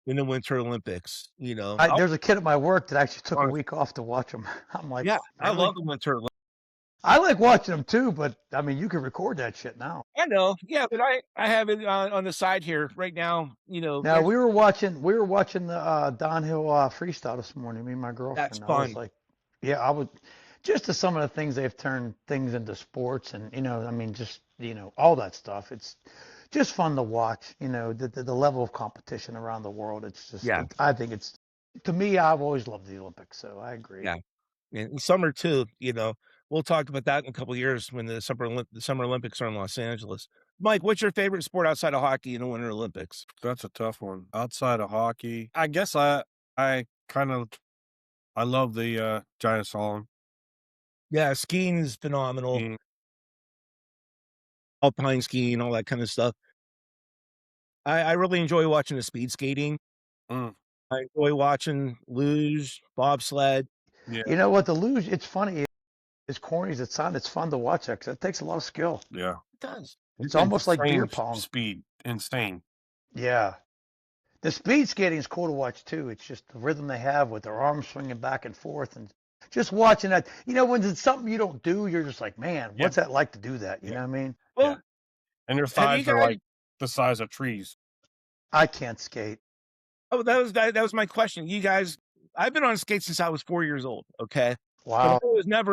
[SPEAKER 1] in the Winter Olympics.
[SPEAKER 2] There's a kid at my work that actually took a
[SPEAKER 1] Honest-
[SPEAKER 2] week off to watch them. I'm like,
[SPEAKER 1] Yeah, I
[SPEAKER 2] really?
[SPEAKER 1] love the Winter Olympics.
[SPEAKER 2] I like watching them too, but I mean, you can record that shit now.
[SPEAKER 1] I know, yeah, but I have it on the side here right now.
[SPEAKER 2] Now we were watching the downhill freestyle this morning. Me and my girlfriend.
[SPEAKER 1] That's
[SPEAKER 2] I
[SPEAKER 1] fun.
[SPEAKER 2] was like, yeah, I was just to some of the things they've turned things into sports, and I mean, just all that stuff. It's just fun to watch. The level of competition around the world. It's just,
[SPEAKER 1] Yeah.
[SPEAKER 2] I think it's, to me, I've always loved the Olympics, so I agree.
[SPEAKER 1] Yeah. And summer too. We'll talk about that in a couple of years when the Summer Olympics are in Los Angeles. Mike, what's your favorite sport outside of hockey in the Winter Olympics?
[SPEAKER 3] That's a tough one. Outside of hockey, I guess I love the giant slalom.
[SPEAKER 1] Yeah, skiing is phenomenal.
[SPEAKER 3] Mm.
[SPEAKER 1] Alpine skiing, all that kind of stuff. I really enjoy watching the speed skating.
[SPEAKER 3] Mm,
[SPEAKER 1] I enjoy watching luge, bobsled.
[SPEAKER 3] yeah,
[SPEAKER 2] You know what? The luge, it's funny. As corny as it sounds, it's fun to watch that 'cause it takes a lot of skill.
[SPEAKER 3] yeah.
[SPEAKER 1] It does.
[SPEAKER 3] It's
[SPEAKER 2] It's almost like beer
[SPEAKER 3] insane
[SPEAKER 2] pong.
[SPEAKER 3] speed, insane.
[SPEAKER 2] Yeah. The speed skating is cool to watch too. It's just the rhythm they have with their arms swinging back and forth and just watching that. You know, when it's something you don't do, you're just like, man,
[SPEAKER 3] Yeah,
[SPEAKER 2] what's that like to do that? You
[SPEAKER 3] yeah,
[SPEAKER 2] know what I mean?
[SPEAKER 3] yeah.
[SPEAKER 1] Well,
[SPEAKER 3] And their
[SPEAKER 1] have you
[SPEAKER 3] thighs are
[SPEAKER 1] guys
[SPEAKER 3] like the size of trees.
[SPEAKER 2] I can't skate.
[SPEAKER 1] oh, that was my question. You guys I've been on skates since I was 4 years old, okay? But
[SPEAKER 2] Wow.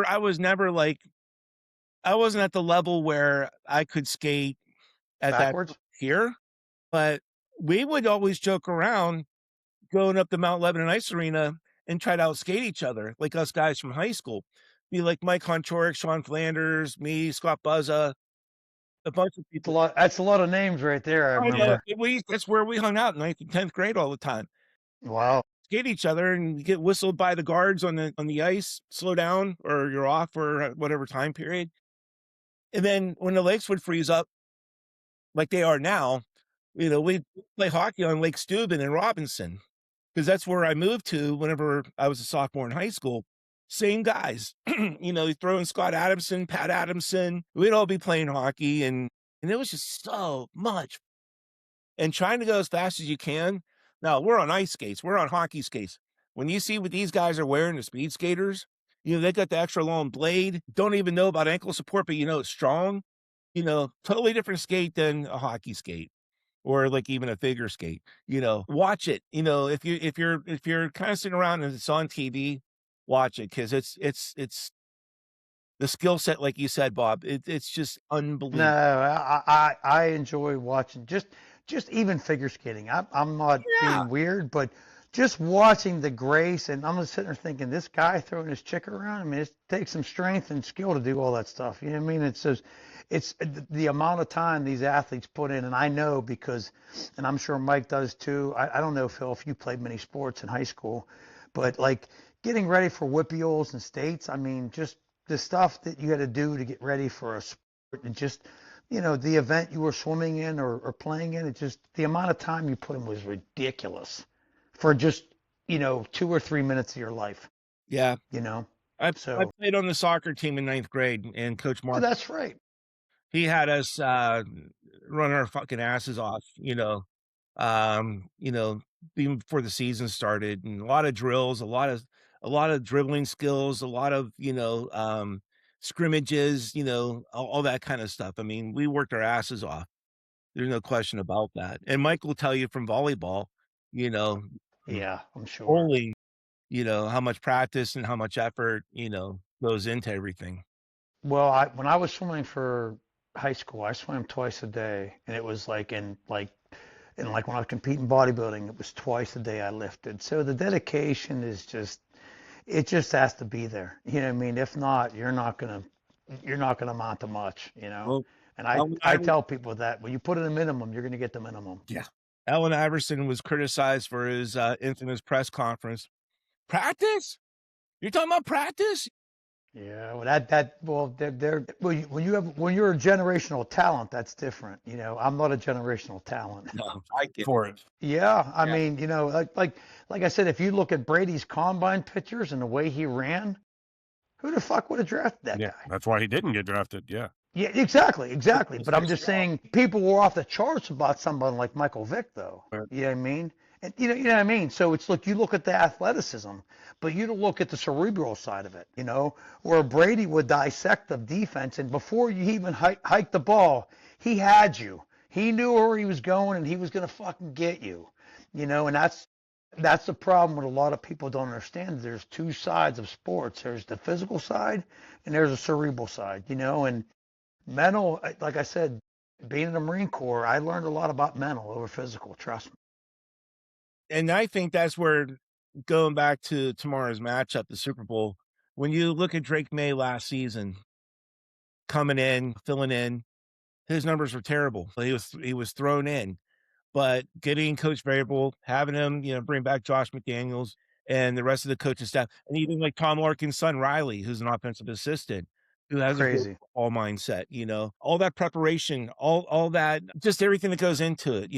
[SPEAKER 1] I was never like I wasn't at the level where I could skate at that
[SPEAKER 2] Backwards?
[SPEAKER 1] here, but we would always joke around going up to Mount Lebanon Ice Arena and try to outskate each other, like us guys from high school. Be like Mike Honchoric, Sean Flanders, me, Scott Buzza, a bunch of
[SPEAKER 2] It's a
[SPEAKER 1] people.
[SPEAKER 2] lot. That's a lot of names right there. I
[SPEAKER 1] Oh, yeah,
[SPEAKER 2] remember.
[SPEAKER 1] that's where we hung out in 9th and 10th grade all the time.
[SPEAKER 2] Wow.
[SPEAKER 1] Skate each other and get whistled by the guards on the ice, slow down or you're off for whatever time period. And then when the lakes would freeze up like they are now, we'd play hockey on Lake Steuben in Robinson because that's where I moved to whenever I was a sophomore in high school. Same guys, you throw in Scott Adamson, Pat Adamson. We'd all be playing hockey, and it was just so much. And trying to go as fast as you can. Now we're on ice skates, we're on hockey skates. When you see what these guys are wearing, the speed skaters, they got the extra long blade. Don't even know about ankle support, but it's strong. Totally different skate than a hockey skate or like even a figure skate. Watch it. If you're kind of sitting around and it's on TV, watch it because it's the skill set, like you said, Bob. It's just
[SPEAKER 2] No,
[SPEAKER 1] unbelievable.
[SPEAKER 2] I enjoy watching just even figure skating. I'm not
[SPEAKER 1] Yeah,
[SPEAKER 2] being weird, but just watching the grace, and I'm just sitting there thinking, this guy throwing his chick around. I mean, it takes some strength and skill to do all that stuff. You know what I mean? It's just, it's the amount of time these athletes put in, and I know because, and I'm sure Mike does too. I don't know, Phil, if you played many sports in high school, but like getting ready for whippioles and states. I mean, just the stuff that you had to do to get ready for a sport and just the event you were swimming in or playing in, it just the amount of time you put in was ridiculous for just 2 or 3 minutes of your life.
[SPEAKER 1] yeah.
[SPEAKER 2] You know,
[SPEAKER 1] I
[SPEAKER 2] so
[SPEAKER 1] played on the soccer team in 9th grade, and Coach
[SPEAKER 2] oh,
[SPEAKER 1] Mark,
[SPEAKER 2] that's right.
[SPEAKER 1] he had us run our fucking asses off, um, you know, even before the season started, and a lot of drills, a lot of dribbling skills, a lot of scrimmages, all that kind of stuff. I mean, we worked our asses off. There's no question about that. And Mike will tell you from volleyball, you know,
[SPEAKER 2] Yeah, I'm sure.
[SPEAKER 1] only how much practice and how much effort goes into everything.
[SPEAKER 2] Well, when I was swimming for high school, I swam twice a day, and it was like when I was competing bodybuilding, it was twice a day I lifted. So the dedication is just it just has to be there. You know what I mean? If not, you're not gonna amount to much, you know.
[SPEAKER 1] Well,
[SPEAKER 2] And I
[SPEAKER 1] Allen
[SPEAKER 2] I
[SPEAKER 1] Iver-
[SPEAKER 2] tell people that when you put in a minimum, you're gonna get the minimum.
[SPEAKER 1] yeah, Allen Iverson was criticized for his infamous press conference. Practice? You're talking about practice?
[SPEAKER 2] Yeah, well when you're a generational talent, that's different. I'm not a generational talent.
[SPEAKER 1] No, I get
[SPEAKER 3] For it.
[SPEAKER 2] Yeah, I
[SPEAKER 1] yeah.
[SPEAKER 2] mean, like I said, if you look at Brady's combine pictures and the way he ran, who the fuck would have drafted that
[SPEAKER 3] Yeah,
[SPEAKER 2] guy?
[SPEAKER 3] that's why he didn't get drafted. Yeah.
[SPEAKER 2] Yeah, exactly.
[SPEAKER 3] It's
[SPEAKER 2] But I'm
[SPEAKER 3] his
[SPEAKER 2] just
[SPEAKER 3] job.
[SPEAKER 2] saying people were off the charts about someone like Michael Vick, though.
[SPEAKER 3] But
[SPEAKER 2] You know what I mean? And you know what I mean? So it's look, you look at the athleticism, but you don't look at the cerebral side of it, where Brady would dissect the defense, and before you even hike the ball, he had you. He knew where he was going, and he was going to fucking get you. And that's the problem with a lot of people don't understand. There's two sides of sports. There's the physical side, and there's a cerebral side, and mental, like I said, being in the Marine Corps, I learned a lot about mental over physical. Trust me.
[SPEAKER 1] And I think that's where going back to tomorrow's matchup, the Super Bowl, when you look at Drake May last season coming in, filling in, his numbers were terrible. He was thrown in. But getting Coach Variable, having him, bring back Josh McDaniels and the rest of the coaching staff, and even like Tom Larkin's son, Riley, who's an offensive assistant. who has a great
[SPEAKER 2] Crazy.
[SPEAKER 1] football mindset, all that preparation, all that, just everything that goes into it.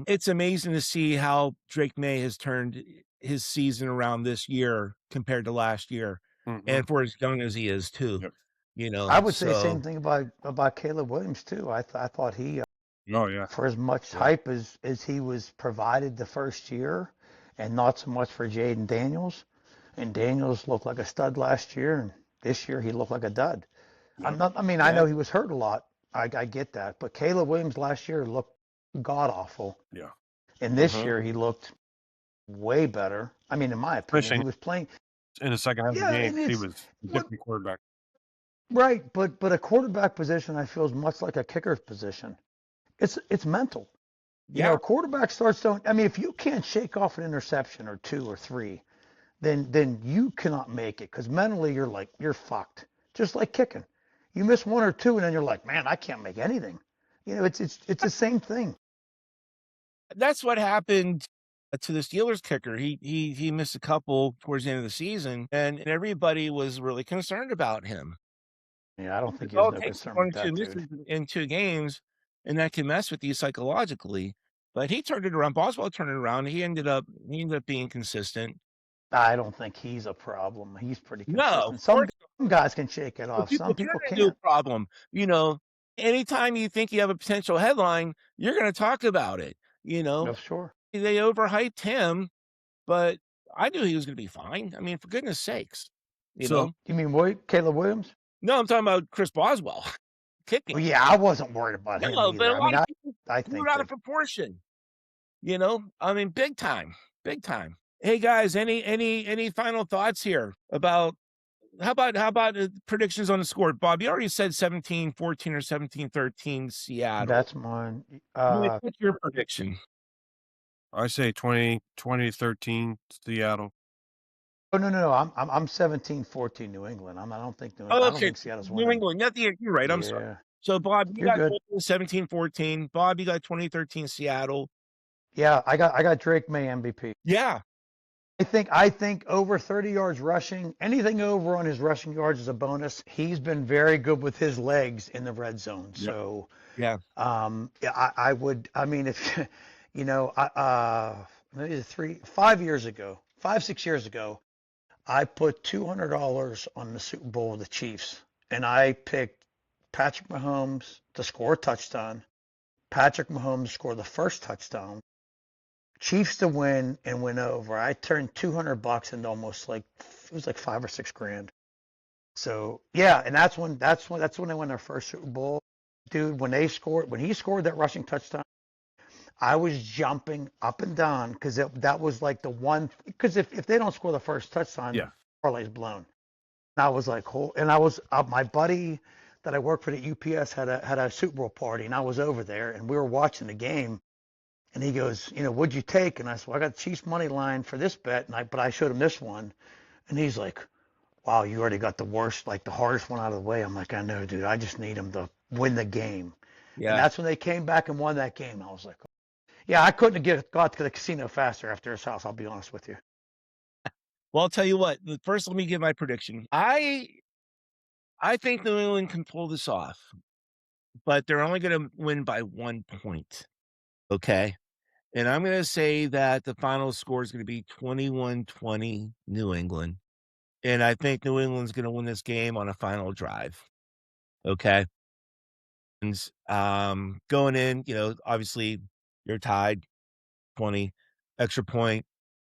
[SPEAKER 1] It's amazing to see how Drake May has turned his season around this year compared to last year,
[SPEAKER 3] Mhm.
[SPEAKER 1] and for as young as he is too,
[SPEAKER 3] Yep.
[SPEAKER 2] I would say the same
[SPEAKER 1] so
[SPEAKER 2] thing about Caleb Williams too. I thought he,
[SPEAKER 3] Oh, yeah.
[SPEAKER 2] for as much
[SPEAKER 3] Yeah.
[SPEAKER 2] hype as he was provided the first year, and not so much for Jaden Daniels. And Daniels looked like a stud last year, and this year he looked like a dud.
[SPEAKER 3] Yep.
[SPEAKER 2] I mean, I
[SPEAKER 1] yeah,
[SPEAKER 2] know he was hurt a lot. I get that, but Caleb Williams last year looked god awful,
[SPEAKER 3] Yeah.
[SPEAKER 2] and this
[SPEAKER 1] uh-huh.
[SPEAKER 2] year he looked way better. I mean, in my opinion, he
[SPEAKER 3] Especially
[SPEAKER 2] was playing.
[SPEAKER 3] in the second half of the
[SPEAKER 2] Yeah,
[SPEAKER 3] game,
[SPEAKER 2] and
[SPEAKER 3] he
[SPEAKER 2] it's
[SPEAKER 3] was a
[SPEAKER 2] what
[SPEAKER 3] different quarterback.
[SPEAKER 2] right, but a quarterback position I feel is much like a kicker's position. It's mental.
[SPEAKER 1] Yeah,
[SPEAKER 2] Quarterback starts don't. I mean, if you can't shake off an interception or two or three, then you cannot make it because mentally you're fucked. Just like kicking, you miss one or two and then you're like, man, I can't make anything. It's the same thing.
[SPEAKER 1] that's what happened to the Steelers kicker. He missed a couple towards the end of the season, and everybody was really concerned about him.
[SPEAKER 2] Yeah, I don't think
[SPEAKER 1] Oh,
[SPEAKER 2] there's
[SPEAKER 1] it
[SPEAKER 2] no
[SPEAKER 1] takes
[SPEAKER 2] concern
[SPEAKER 1] one
[SPEAKER 2] with
[SPEAKER 1] or two
[SPEAKER 2] that, dude.
[SPEAKER 1] misses in 2 games, and that can mess with you psychologically, but he turned it around. Boswell turned it around. He ended up being consistent.
[SPEAKER 2] I don't think he's a problem. He's pretty
[SPEAKER 1] No, of
[SPEAKER 2] consistent. Some
[SPEAKER 1] course,
[SPEAKER 2] guys can shake it
[SPEAKER 1] but
[SPEAKER 2] off.
[SPEAKER 1] people
[SPEAKER 2] Some
[SPEAKER 1] turn
[SPEAKER 2] people
[SPEAKER 1] it into a
[SPEAKER 2] can't.
[SPEAKER 1] problem. Anytime you think you have a potential headline, you're gonna talk about it, you know?
[SPEAKER 2] No, sure.
[SPEAKER 1] They overhyped him, but I knew he was gonna be fine. I mean, for goodness sakes, you
[SPEAKER 3] So
[SPEAKER 1] know?
[SPEAKER 2] You mean Caleb Williams?
[SPEAKER 1] No, I'm talking about Chris Boswell
[SPEAKER 2] Well,
[SPEAKER 1] kicking.
[SPEAKER 2] yeah, I wasn't worried about him
[SPEAKER 1] No, but
[SPEAKER 2] either.
[SPEAKER 1] a
[SPEAKER 2] I mean,
[SPEAKER 1] lot of
[SPEAKER 2] I
[SPEAKER 1] people
[SPEAKER 2] I
[SPEAKER 1] blew it
[SPEAKER 2] think
[SPEAKER 1] out of
[SPEAKER 2] that
[SPEAKER 1] proportion. I mean, big time, big time. Hey guys, any final thoughts here about how about predictions on the score? Bob, you already said 17-14 or 17-13 Seattle.
[SPEAKER 2] that's mine.
[SPEAKER 1] What's your prediction?
[SPEAKER 3] I say 2013 Seattle.
[SPEAKER 2] Oh, no. I'm 17-14 New England. I don't think
[SPEAKER 1] Oh,
[SPEAKER 2] I don't
[SPEAKER 1] okay.
[SPEAKER 2] think Seattle's
[SPEAKER 1] New
[SPEAKER 2] winning.
[SPEAKER 1] England. Nothing. You're right. I'm sorry.
[SPEAKER 2] Yeah,
[SPEAKER 1] So Bob, you
[SPEAKER 2] you're
[SPEAKER 1] got
[SPEAKER 2] good.
[SPEAKER 1] 17-14. Bob, you got 2013 Seattle.
[SPEAKER 2] Yeah, I got Drake May MVP.
[SPEAKER 1] Yeah.
[SPEAKER 2] I think over 30 yards rushing, anything over on his rushing yards is a bonus. He's been very good with his legs in the red zone.
[SPEAKER 1] Yep.
[SPEAKER 2] So,
[SPEAKER 1] Yeah.
[SPEAKER 2] yeah, I would. I mean, if maybe 5 years ago, 5, 6 years ago, I put $200 on the Super Bowl with the Chiefs, and I picked Patrick Mahomes to score a touchdown, Patrick Mahomes to score the first touchdown, Chiefs to win and win over. I turned $200 into almost like it was like 5 or 6 grand. So yeah, and that's when they won their first Super Bowl, dude. When he scored that rushing touchdown, I was jumping up and down because that was like the one. Because if they don't score the first touchdown,
[SPEAKER 3] Yeah.
[SPEAKER 2] parlay's blown. And I was like, and I was my buddy that I worked for at UPS had a Super Bowl party, and I was over there, and we were watching the game. And he goes, what'd you take? And I said, well, I got Chiefs money line for this bet, but I showed him this one, and he's like, wow, you already got the worst, like the hardest one out of the way. I'm like, I know, dude. I just need him to win the game. And
[SPEAKER 1] Yeah.
[SPEAKER 2] that's when they came back and won that game. I was like, yeah, I couldn't have got to the casino faster after his house. I'll be honest with you.
[SPEAKER 1] Well, I'll tell you what. First, let me give my prediction. I think New England can pull this off, but they're only going to win by 1 point. Okay. And I'm going to say that the final score is going to be 21-20 New England. And I think New England's going to win this game on a final drive. Okay. And going in, obviously you're tied 20 extra point.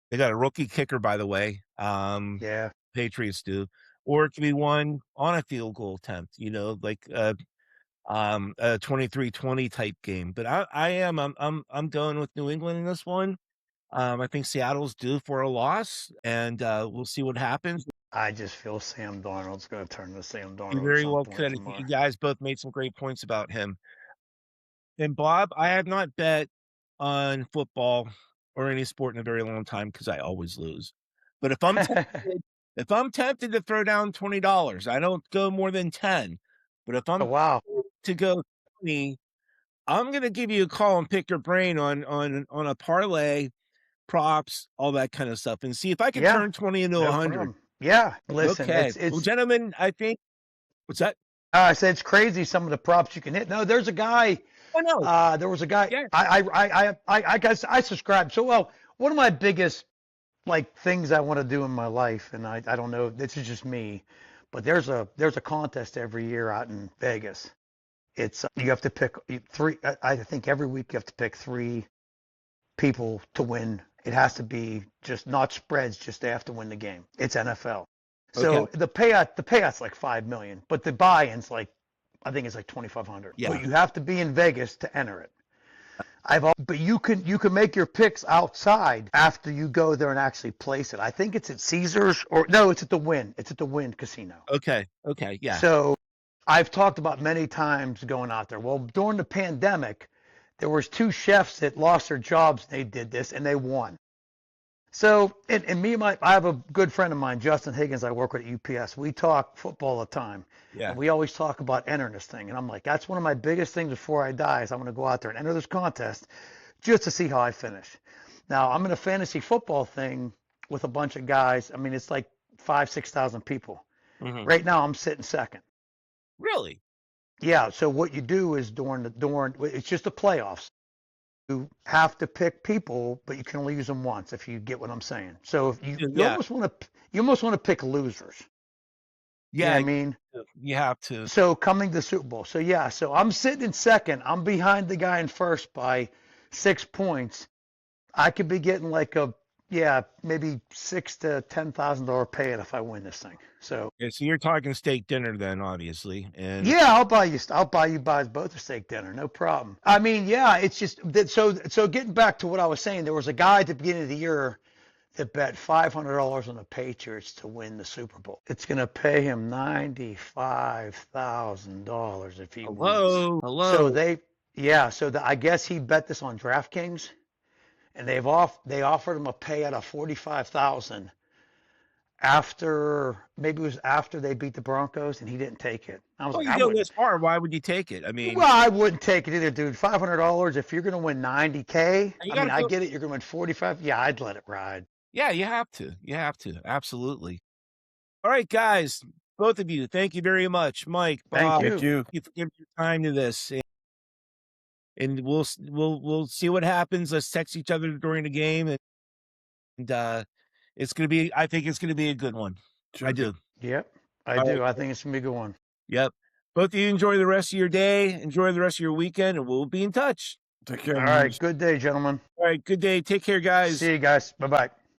[SPEAKER 1] They got a rookie kicker, by the way.
[SPEAKER 2] Yeah.
[SPEAKER 1] Patriots do. Or it could be one on a field goal attempt, like a 23-20 type game. But I'm going with New England in this one. I think Seattle's due for a loss, and we'll see what happens.
[SPEAKER 2] I just feel Sam Darnold's going to turn to Sam
[SPEAKER 1] You
[SPEAKER 2] Darnold at
[SPEAKER 1] very
[SPEAKER 2] some
[SPEAKER 1] well
[SPEAKER 2] point
[SPEAKER 1] could.
[SPEAKER 2] tomorrow.
[SPEAKER 1] You guys both made some great points about him. And Bob, I have not bet on football or any sport in a very long time because I always lose. But if I'm tempted to throw down $20, I don't go more than 10. But if
[SPEAKER 2] Oh,
[SPEAKER 1] I'm
[SPEAKER 2] wow.
[SPEAKER 1] to go 20, I'm gonna give you a call and pick your brain on a parlay, props, all that kind of stuff, and see if I can
[SPEAKER 2] Yeah.
[SPEAKER 1] turn 20 into
[SPEAKER 2] No
[SPEAKER 1] 100.
[SPEAKER 2] problem. Yeah. Listen,
[SPEAKER 1] Okay. Well,
[SPEAKER 2] it's
[SPEAKER 1] gentlemen, I think what's that?
[SPEAKER 2] I said it's crazy some of the props you can hit. No, there's a guy.
[SPEAKER 1] Oh no.
[SPEAKER 2] There was a guy.
[SPEAKER 1] Yeah.
[SPEAKER 2] I guess I subscribe. So well, one of my biggest things I want to do in my life, and I don't know, this is just me, but there's a contest every year out in Vegas. It's you have to pick three. I think every week you have to pick 3 people to win. It has to be just not spreads, just they have to win the game. It's NFL. So
[SPEAKER 1] Okay.
[SPEAKER 2] the payout's like $5 million, but the buy-in's I think it's like $2,500.
[SPEAKER 1] Yeah.
[SPEAKER 2] But you have to be in Vegas to enter it. But you can make your picks outside after you go there and actually place it. I think it's at Caesars no, it's at the Wynn. It's at the Wynn Casino.
[SPEAKER 1] Okay. Yeah.
[SPEAKER 2] So I've talked about many times going out there. Well, during the pandemic, there was 2 chefs that lost their jobs. They did this and they won. So, and me and I have a good friend of mine, Justin Higgins, I work with at UPS. We talk football all the time.
[SPEAKER 1] Yeah.
[SPEAKER 2] And we always talk about entering this thing. And I'm like, that's one of my biggest things before I die is I'm going to go out there and enter this contest just to see how I finish. Now, I'm in a fantasy football thing with a bunch of guys. I mean, it's like 5,000-6,000 people.
[SPEAKER 1] Mhm.
[SPEAKER 2] Right now, I'm sitting second.
[SPEAKER 1] Really?
[SPEAKER 2] Yeah. So what you do is during it's just the playoffs. You have to pick people, but you can only use them once. If you get what I'm saying. So if you
[SPEAKER 1] Yeah.
[SPEAKER 2] almost want to pick losers. You know
[SPEAKER 1] Yeah.
[SPEAKER 2] what I mean,
[SPEAKER 1] You have to.
[SPEAKER 2] so coming to the Super Bowl. So yeah. So I'm sitting in second. I'm behind the guy in first by 6 points. I could be getting maybe $6,000 to $10,000 payout if I win this thing. So
[SPEAKER 1] Yeah, so you're talking steak dinner then, obviously, and
[SPEAKER 2] yeah, I'll buy you guys both a steak dinner, no problem. I mean, yeah, it's just that. So getting back to what I was saying, there was a guy at the beginning of the year that bet $500 on the Patriots to win the Super Bowl. It's going to pay him $95,000 if he wins.
[SPEAKER 1] hello.
[SPEAKER 2] So I guess he bet this on DraftKings, and they offered him a payout of $45,000 after they beat the Broncos, and he didn't take it. I was
[SPEAKER 1] Well,
[SPEAKER 2] like,
[SPEAKER 1] you
[SPEAKER 2] I
[SPEAKER 1] go
[SPEAKER 2] wouldn't.
[SPEAKER 1] this far. Why would you take it? I mean,
[SPEAKER 2] Well, I wouldn't take it either, dude. $500 if you're going to win $90K.
[SPEAKER 1] You
[SPEAKER 2] I
[SPEAKER 1] gotta
[SPEAKER 2] mean, I
[SPEAKER 1] go-
[SPEAKER 2] get it. You're going to win 45. Yeah, I'd let it ride.
[SPEAKER 1] yeah, you have to. Absolutely. All right, guys, both of you, thank you very much, Mike,
[SPEAKER 2] Thank
[SPEAKER 1] Bob.
[SPEAKER 2] you.
[SPEAKER 3] Thank you.
[SPEAKER 1] Thank you for giving your time to this, and we'll see what happens. Let's text each other during the game, and it's gonna be. I think it's gonna be a good one.
[SPEAKER 3] Sure.
[SPEAKER 1] I do.
[SPEAKER 2] Yep, I
[SPEAKER 1] All
[SPEAKER 2] do.
[SPEAKER 1] right.
[SPEAKER 2] I think it's going to be a good one.
[SPEAKER 1] Yep. Both of you enjoy the rest of your day. Enjoy the rest of your weekend, and we'll be in touch.
[SPEAKER 3] Take care.
[SPEAKER 2] All right. Good day, gentlemen.
[SPEAKER 1] All right. Good day. Take care, guys.
[SPEAKER 2] See you guys. Bye-bye.